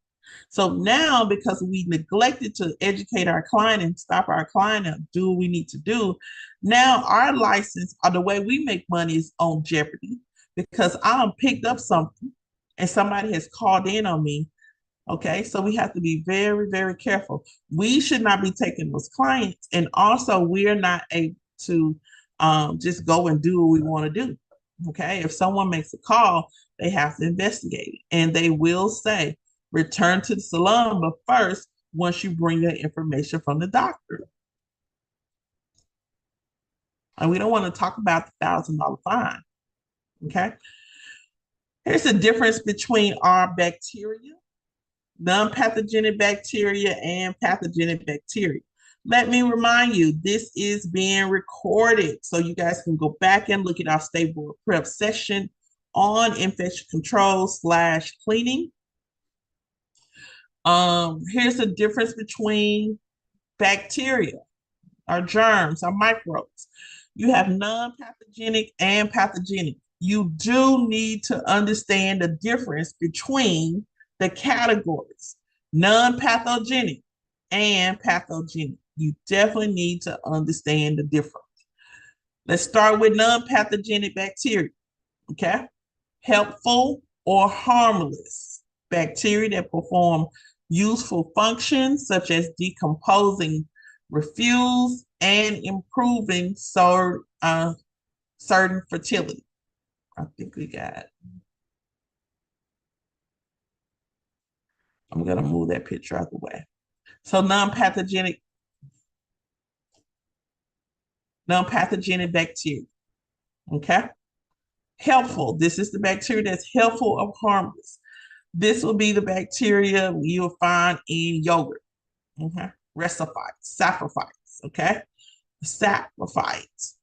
So now, because we neglected to educate our client and stop our client and do what we need to do, now our license or the way we make money is on jeopardy, because I picked up something and somebody has called in on me. Okay, so we have to be very, very careful. We should not be taking those clients, and also we're not able to just go and do what we want to do. Okay, if someone makes a call, they have to investigate it, and they will say, return to the salon, but first, once you bring that information from the doctor. And we don't want to talk about the $1,000 fine. Okay. Here's the difference between our bacteria, non-pathogenic bacteria, and pathogenic bacteria. Let me remind you, this is being recorded, so you guys can go back and look at our State Board Prep session on infection control / cleaning. Here's the difference between bacteria, our germs, our microbes. You have non-pathogenic and pathogenic. You do need to understand the difference between the categories, non-pathogenic and pathogenic. You definitely need to understand the difference. Let's start with non-pathogenic bacteria, okay? Helpful or harmless bacteria that perform useful functions such as decomposing refuse and improving certain fertility. I think we got. I'm gonna move that picture out of the way. So non-pathogenic bacteria. Okay. Helpful. This is the bacteria that's helpful or harmless. This will be the bacteria you'll find in yogurt. Okay. Resophytes, saprophytes. Okay. Saprophytes.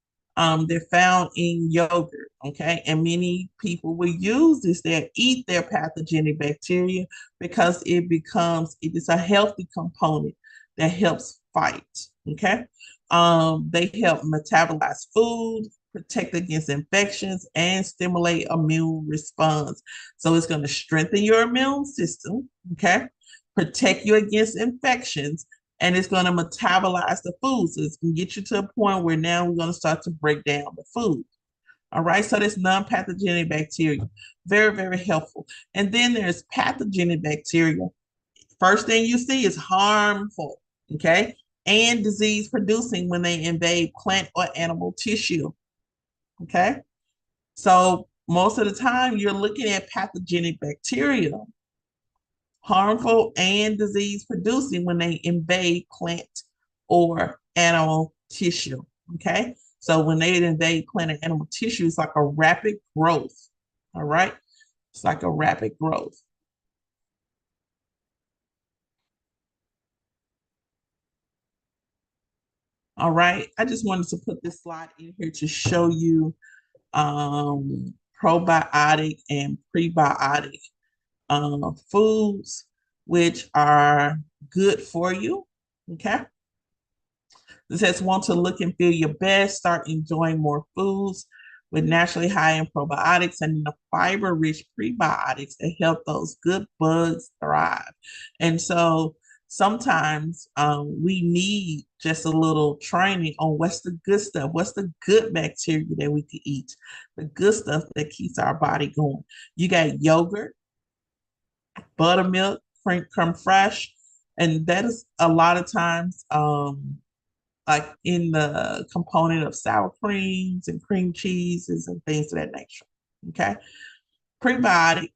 They're found in yogurt, okay? And many people will use this, they eat their pathogenic bacteria because it is a healthy component that helps fight, okay? They help metabolize food, protect against infections, and stimulate immune response. So it's going to strengthen your immune system, okay? Protect you against infections, and it's going to metabolize the food. So it's going to get you to a point where now we're going to start to break down the food. All right, so that's non-pathogenic bacteria. Very, very helpful. And then there's pathogenic bacteria. First thing you see is harmful, okay, and disease producing when they invade plant or animal tissue, okay? So most of the time you're looking at pathogenic bacteria, harmful and disease producing when they invade plant or animal tissue. Okay. So when they invade plant and animal tissue, it's like a rapid growth. All right. It's like a rapid growth. All right. I just wanted to put this slide in here to show you probiotic and prebiotic foods, which are good for you. Okay. It says, want to look and feel your best, start enjoying more foods with naturally high in probiotics and the fiber-rich prebiotics that help those good bugs thrive. And so sometimes we need just a little training on what's the good stuff, what's the good bacteria that we can eat, the good stuff that keeps our body going. You got yogurt, buttermilk, creme fraiche, and that is a lot of times like in the component of sour creams and cream cheeses and things of that nature. Okay. Prebiotics,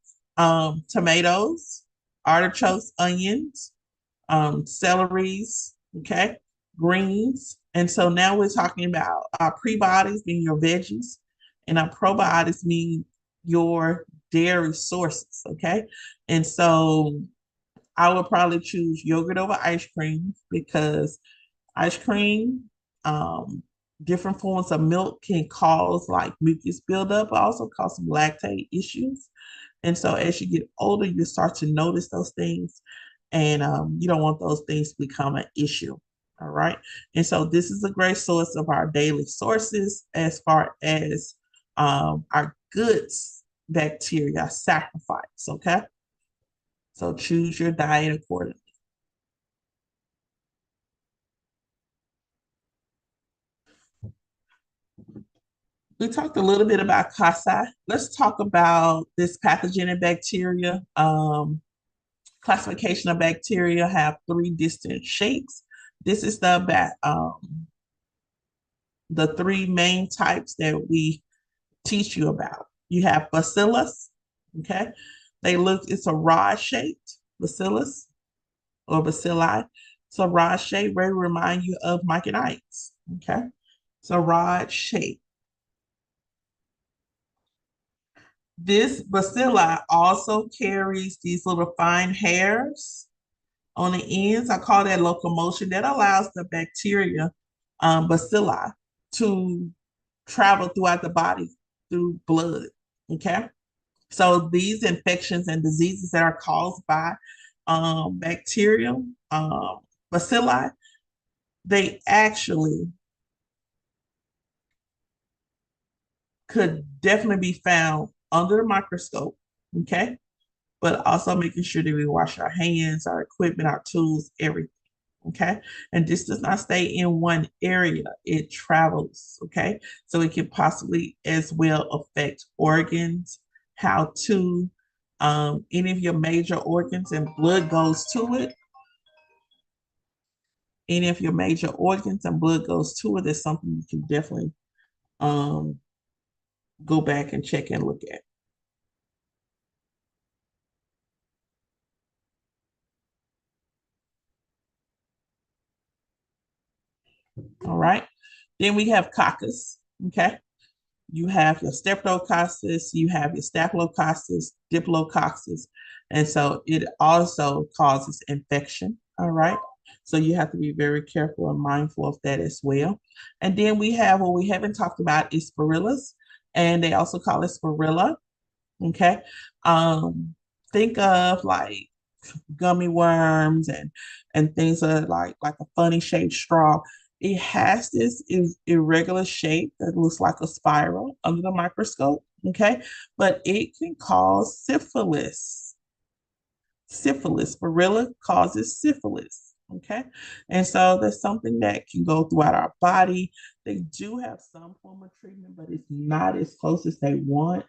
tomatoes, artichokes, onions, celeries, okay, greens. And so now we're talking about our prebiotics being your veggies, and our probiotics mean your dairy sources, okay? And so I would probably choose yogurt over ice cream because ice cream, um, different forms of milk can cause like mucus buildup, but also cause some lactate issues. And so as you get older, you start to notice those things, and you don't want those things to become an issue. All right. And so this is a great source of our daily sources as far as our goods bacteria, sacrifice. Okay. So choose your diet accordingly. We talked a little bit about CASI. Let's talk about this pathogenic bacteria. Classification of bacteria have three distinct shapes. This is the three main types that we teach you about. You have bacillus, okay? It's a rod shaped. bacillus or bacilli. So rod shape may remind you of Mike and Ike's. Okay. So rod shape. This bacilli also carries these little fine hairs on the ends. I call that locomotion. That allows the bacteria, bacilli, to travel throughout the body through blood. Okay. So these infections and diseases that are caused by bacterial bacilli, they actually could definitely be found under the microscope. Okay. But also making sure that we wash our hands, our equipment, our tools, everything. Okay. And this does not stay in one area, it travels. Okay. So it can possibly as well affect organs, how to, any of your major organs and blood goes to it. Any of your major organs and blood goes to it, is something you can definitely um, go back and check and look at. All right. Then we have coccus. Okay. You have your streptococcus, you have your staphylococcus, diplococcus, and so it also causes infection. All right. So you have to be very careful and mindful of that as well. And then we have what we haven't talked about is spirillas, and they also call it spirilla. Okay. Um, think of like gummy worms and things that are like a funny shaped straw. It has this irregular shape that looks like a spiral under the microscope. Okay, but it can cause syphilis. Syphilis, Barilla causes syphilis. Okay, and so that's something that can go throughout our body. They do have some form of treatment, but it's not as close as they want.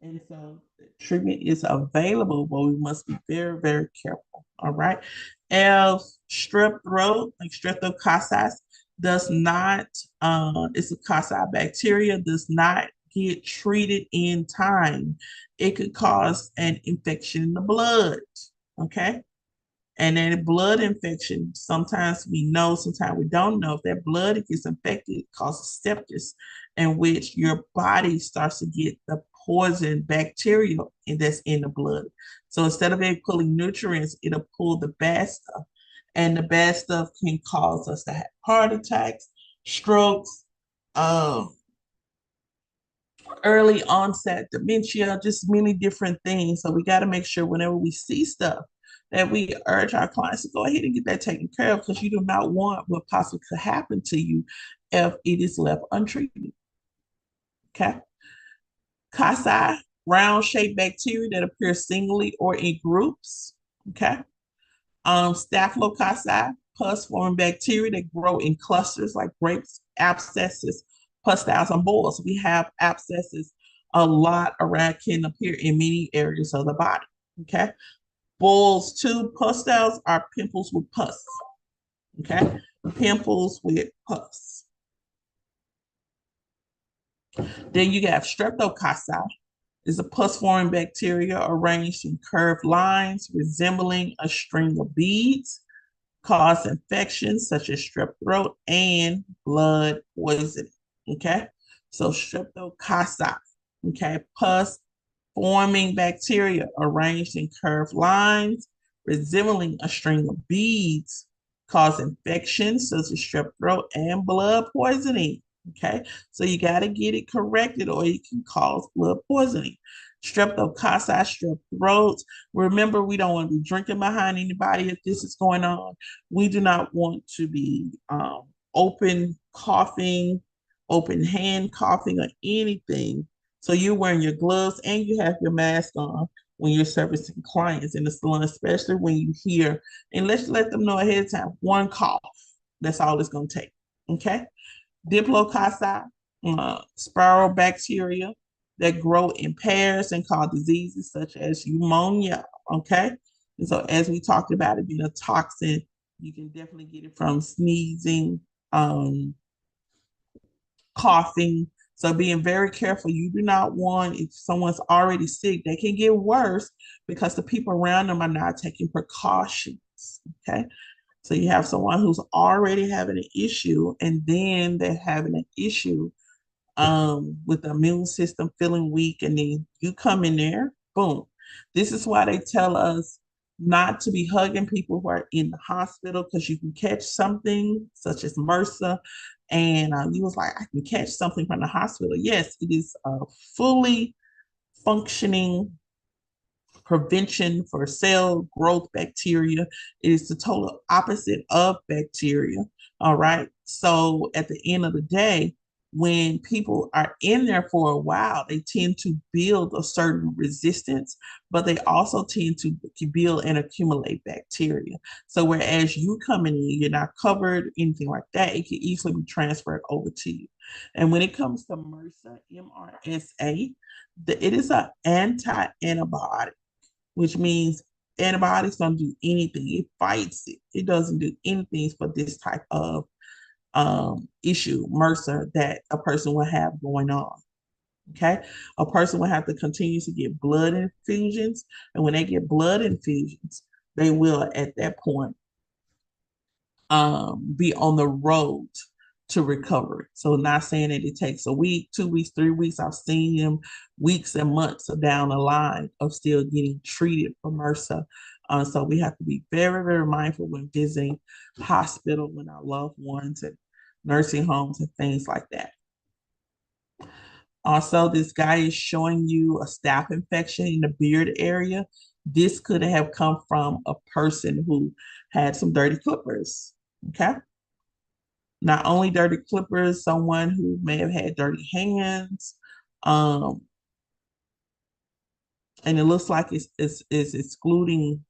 And so the treatment is available, but we must be very, very careful. All right. If strep throat, like streptococcus, does not, it's a cocci bacteria, does not get treated in time, it could cause an infection in the blood. Okay. And then blood infection, sometimes we know, sometimes we don't know. If that blood gets infected, it causes sepsis, in which your body starts to get the poison bacteria that's in the blood. So instead of it pulling nutrients, it'll pull the bad stuff. And the bad stuff can cause us to have heart attacks, strokes, um, early onset dementia, just many different things. So we got to make sure whenever we see stuff that we urge our clients to go ahead and get that taken care of, because you do not want what possibly could happen to you if it is left untreated. Okay. Cocci, round shaped bacteria that appear singly or in groups. Okay. Staphylococci, pus forming bacteria that grow in clusters like grapes, abscesses, pustules, and boils. We have abscesses a lot around, can appear in many areas of the body. Okay. Boils too, pustules are pimples with pus. Okay. Pimples with pus. Then you have streptococci, is a pus-forming bacteria arranged in curved lines resembling a string of beads, cause infections such as strep throat and blood poisoning. Okay, so streptococci, okay, pus forming bacteria arranged in curved lines resembling a string of beads, cause infections such as strep throat and blood poisoning. Okay, so you got to get it corrected or it can cause blood poisoning. Streptococci, strep throat. Remember, we don't want to be drinking behind anybody if this is going on. We do not want to be open coughing, open hand coughing, or anything. So you're wearing your gloves and you have your mask on when you're servicing clients in the salon, especially when you hear, and let's let them know ahead of time, one cough. That's all it's going to take. Okay. Diplococci, spiral bacteria that grow in pairs and cause diseases such as pneumonia. Okay. And so, as we talked about it being a toxin, you can definitely get it from sneezing, coughing, So being very careful, you do not want, if someone's already sick, they can get worse because the people around them are not taking precautions. Okay. So you have someone who's already having an issue, and then they're having an issue with the immune system feeling weak, and then you come in there, boom. This is why they tell us not to be hugging people who are in the hospital because you can catch something such as MRSA. And you was like, I can catch something from the hospital. Yes, it is a fully functioning prevention for cell growth bacteria. It is the total opposite of bacteria. All right. So at the end of the day, when people are in there for a while, they tend to build a certain resistance, but they also tend to build and accumulate bacteria. So whereas you coming in, you're not covered, anything like that, it can easily be transferred over to you. And when it comes to MRSA, MRSA, it is an anti-antibiotic, which means antibiotics don't do anything. It fights it. It doesn't do anything for this type of issue, MRSA, that a person will have going on. Okay. A person will have to continue to get blood infusions. And when they get blood infusions, they will at that point be on the road to recovery. So not saying that it takes a week, 2 weeks, 3 weeks. I've seen them weeks and months down the line of still getting treated for MRSA. So we have to be very, very mindful when visiting hospital with our loved ones and nursing homes and things like that. Also, this guy is showing you a staph infection in the beard area. This could have come from a person who had some dirty clippers. Okay. Not only dirty clippers, someone who may have had dirty hands. Um, and it looks like it's excluding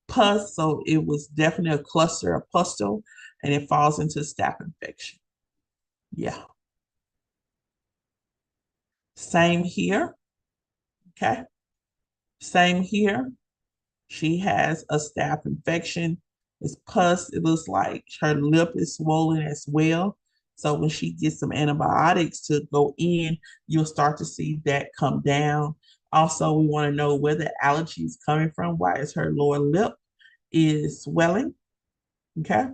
pus. So it was definitely a cluster, a pustule, and it falls into staph infection. Yeah. Same here. Okay. Same here. She has a staph infection. It's pus. It looks like her lip is swollen as well. So when she gets some antibiotics to go in, you'll start to see that come down. Also, we want to know where the allergy is coming from. Why is her lower lip is swelling? Okay.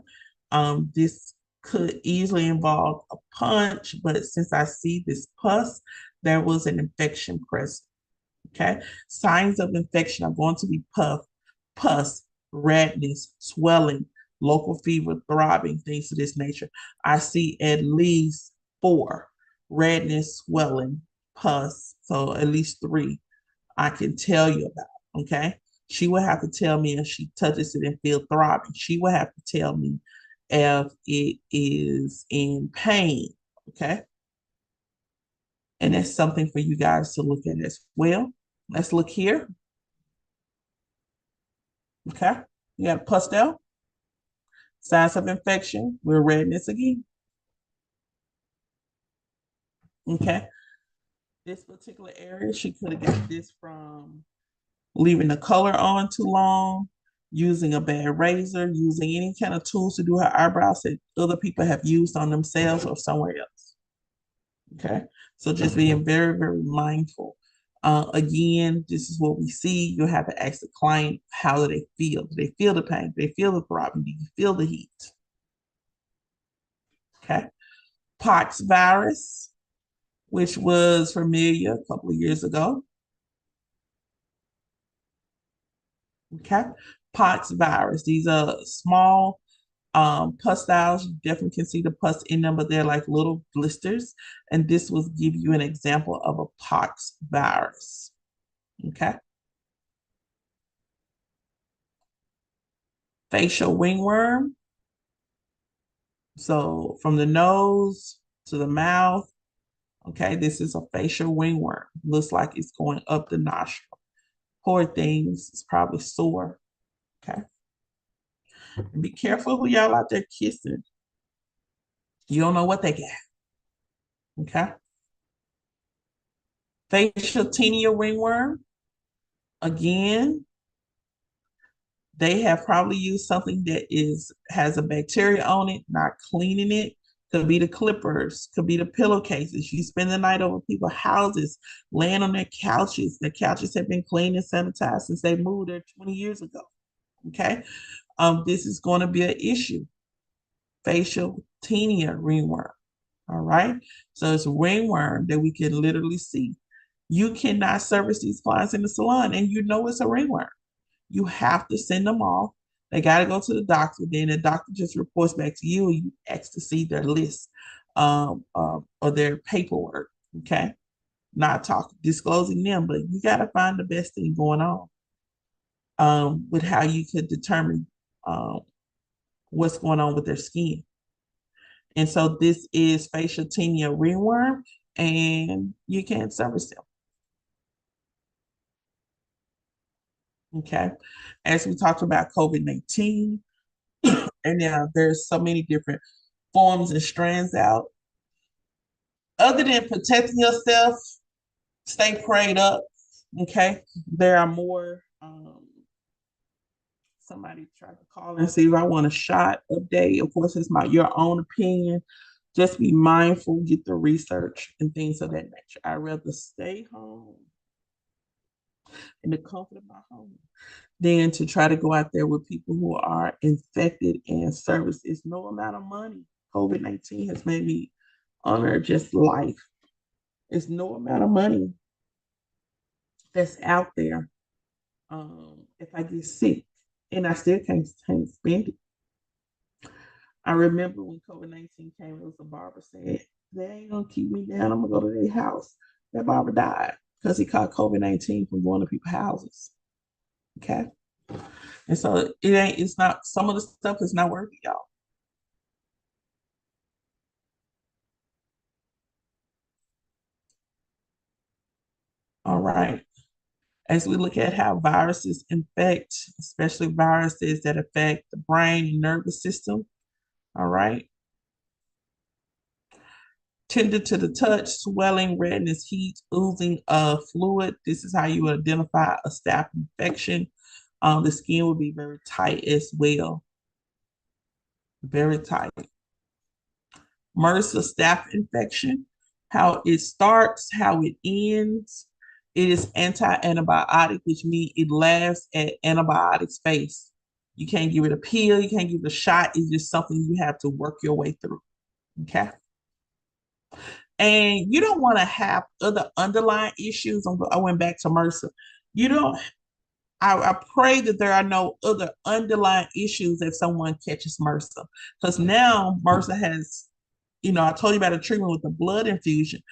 This could easily involve a punch, but since I see this pus, there was an infection present. Okay. Signs of infection are going to be pus, redness, swelling, local fever, throbbing, things of this nature. I see at least four: redness, swelling, pus. So at least three I can tell you about. Okay. She will have to tell me if she touches it and feel throbbing. She will have to tell me if it is in pain. Okay. And that's something for you guys to look at as well. Let's look here. Okay. You got a pastel, signs of infection. We're redness again. Okay. This particular area, she could have got this from leaving the color on too long, using a bad razor, using any kind of tools to do her eyebrows that other people have used on themselves or somewhere else. Okay. So just being very, very mindful. Again, this is what we see. You'll have to ask the client, how do they feel? Do they feel the pain? Do they feel the throbbing? Do you feel the heat? Okay. Pox virus, which was familiar a couple of years ago. Okay. Pox virus. These are small pustules. You definitely can see the pus in them, but they're like little blisters. And this will give you an example of a pox virus. Okay. Facial ringworm. So from the nose to the mouth. Okay. This is a facial ringworm. Looks like it's going up the nostril. Poor things. It's probably sore. Okay. And be careful who y'all out there kissing. You don't know what they got. Okay. Facial tinea ringworm. Again, they have probably used something that has a bacteria on it, not cleaning it. could be the clippers, could be the pillowcases. You spend the night over people's houses, laying on their couches. Their couches have been cleaned and sanitized since they moved there 20 years ago. Okay. This is going to be an issue. Facial tinea ringworm. All right. So it's a ringworm that we can literally see. You cannot service these clients in the salon and you know it's a ringworm. You have to send them off. They got to go to the doctor. Then the doctor just reports back to you and you ask to see their list or their paperwork. Okay. Not talking, disclosing them, but you got to find the best thing going on with how you could determine um, what's going on with their skin. And so this is facial tinea ringworm, and you can't service them. Okay. As we talked about COVID-19, and now there's so many different forms and strands out. Other than protecting yourself, stay prayed up. Okay. There are more. Somebody tried to call and see if I want a shot update. Of course, it's my your own opinion. Just be mindful, get the research and things of that nature. I'd rather stay home in the comfort of my home than to try to go out there with people who are infected and service is no amount of money. COVID-19 has made me honor just life. It's no amount of money that's out there. If I get sick and I still can't spend it. I remember when COVID-19 came, it was a barber said, they ain't gonna keep me down. I'm gonna go to their house. That barber died because he caught COVID-19 from going to people's houses. Okay. And so it's not, some of the stuff is not worth it, y'all. All right. As we look at how viruses infect, especially viruses that affect the brain and nervous system, all right. Tended to the touch, swelling, redness, heat, oozing of fluid. This is how you identify a staph infection. The skin will be very tight as well, very tight. MRSA staph infection, how it starts, how it ends. It is anti-antibiotic, which means it lasts at antibiotic space. You can't give it a pill, you can't give it a shot. It's just something you have to work your way through. Okay. And you don't want to have other underlying issues. I went back to MRSA. You don't, I pray that there are no other underlying issues if someone catches MRSA. Because now MRSA has, I told you about a treatment with the blood infusion.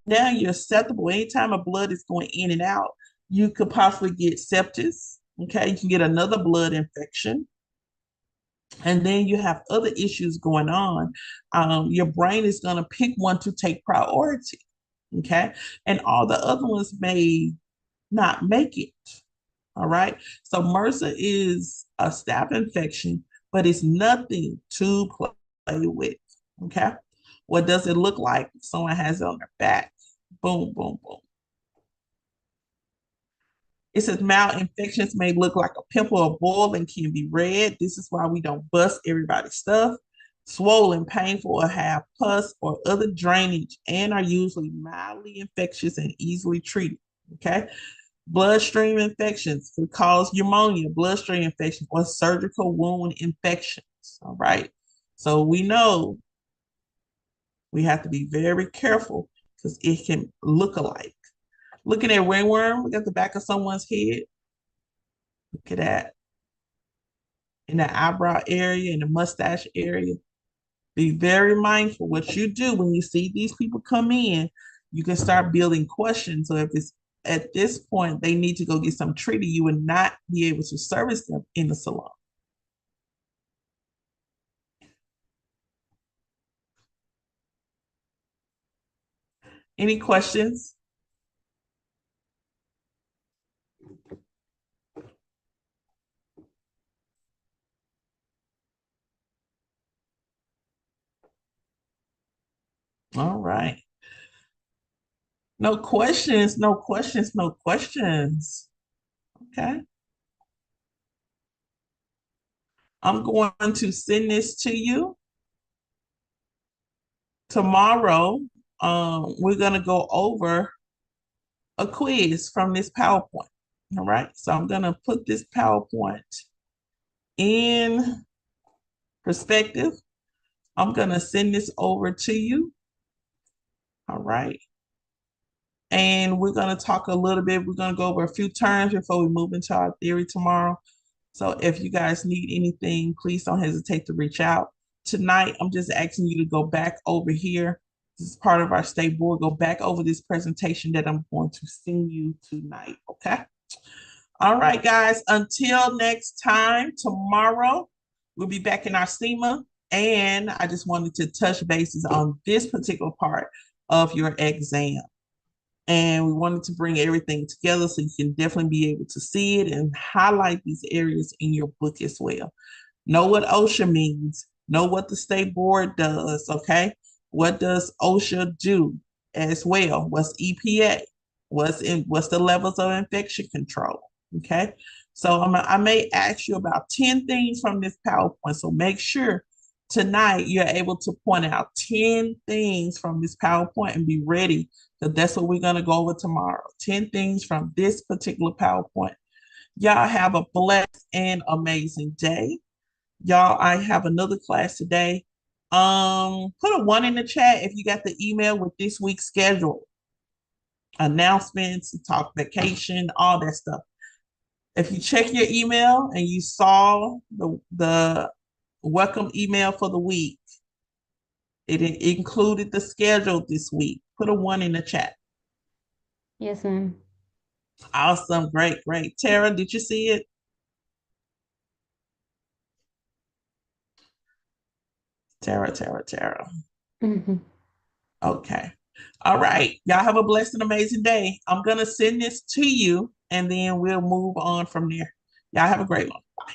Now you're susceptible. Anytime a blood is going in and out, you could possibly get sepsis. Okay, you can get another blood infection. And then you have other issues going on. Your brain is going to pick one to take priority. Okay, and all the other ones may not make it. All right. So MRSA is a staph infection, but it's nothing to play with. Okay. What does it look like? Someone has it on their back. Boom, boom, boom. It says mild infections may look like a pimple or boil and can be red. This is why we don't bust everybody's stuff. Swollen, painful, or have pus or other drainage and are usually mildly infectious and easily treated. Okay. Bloodstream infections could cause pneumonia, bloodstream infections, or surgical wound infections. All right. So we know we have to be very careful because it can look alike. Looking at ringworm, look at the back of someone's head. Look at that. In the eyebrow area, in the mustache area. Be very mindful what you do when you see these people come in. You can start building questions. So if it's at this point they need to go get some treated, you would not be able to service them in the salon. Any questions? All right. No questions, no questions, no questions. Okay. I'm going to send this to you. tomorrow, we're going to go over a quiz from this PowerPoint. All right. So I'm going to put this PowerPoint in perspective. I'm going to send this over to you. All right. And we're going to talk a little bit. We're going to go over a few terms before we move into our theory tomorrow. So if you guys need anything, please don't hesitate to reach out. Tonight, I'm just asking you to go back over here. This is part of our state board. Go back over this presentation that I'm going to send you tonight, okay? All right, guys, until next time, tomorrow, we'll be back in our SEMA. And I just wanted to touch bases on this particular part of your exam. And we wanted to bring everything together so you can definitely be able to see it and highlight these areas in your book as well. Know what OSHA means. Know what the state board does, okay? What does OSHA do as well? What's EPA? What's the levels of infection control? Okay. So I may ask you about 10 things from this PowerPoint. So make sure tonight you're able to point out 10 things from this PowerPoint and be ready, because that's what we're going to go over tomorrow. 10 things from this particular PowerPoint. Y'all have a blessed and amazing day. Y'all, I have another class today. Put a 1 in the chat if you got the email with this week's schedule. Announcements, talk vacation, all that stuff. If you check your email and you saw the welcome email for the week, it included the schedule this week. Put a 1 in the chat. Yes, ma'am. Awesome. Great, great. Tara, did you see it? Tara. Mm-hmm. Okay. All right. Y'all have a blessed and amazing day. I'm going to send this to you and then we'll move on from there. Y'all have a great one. Bye.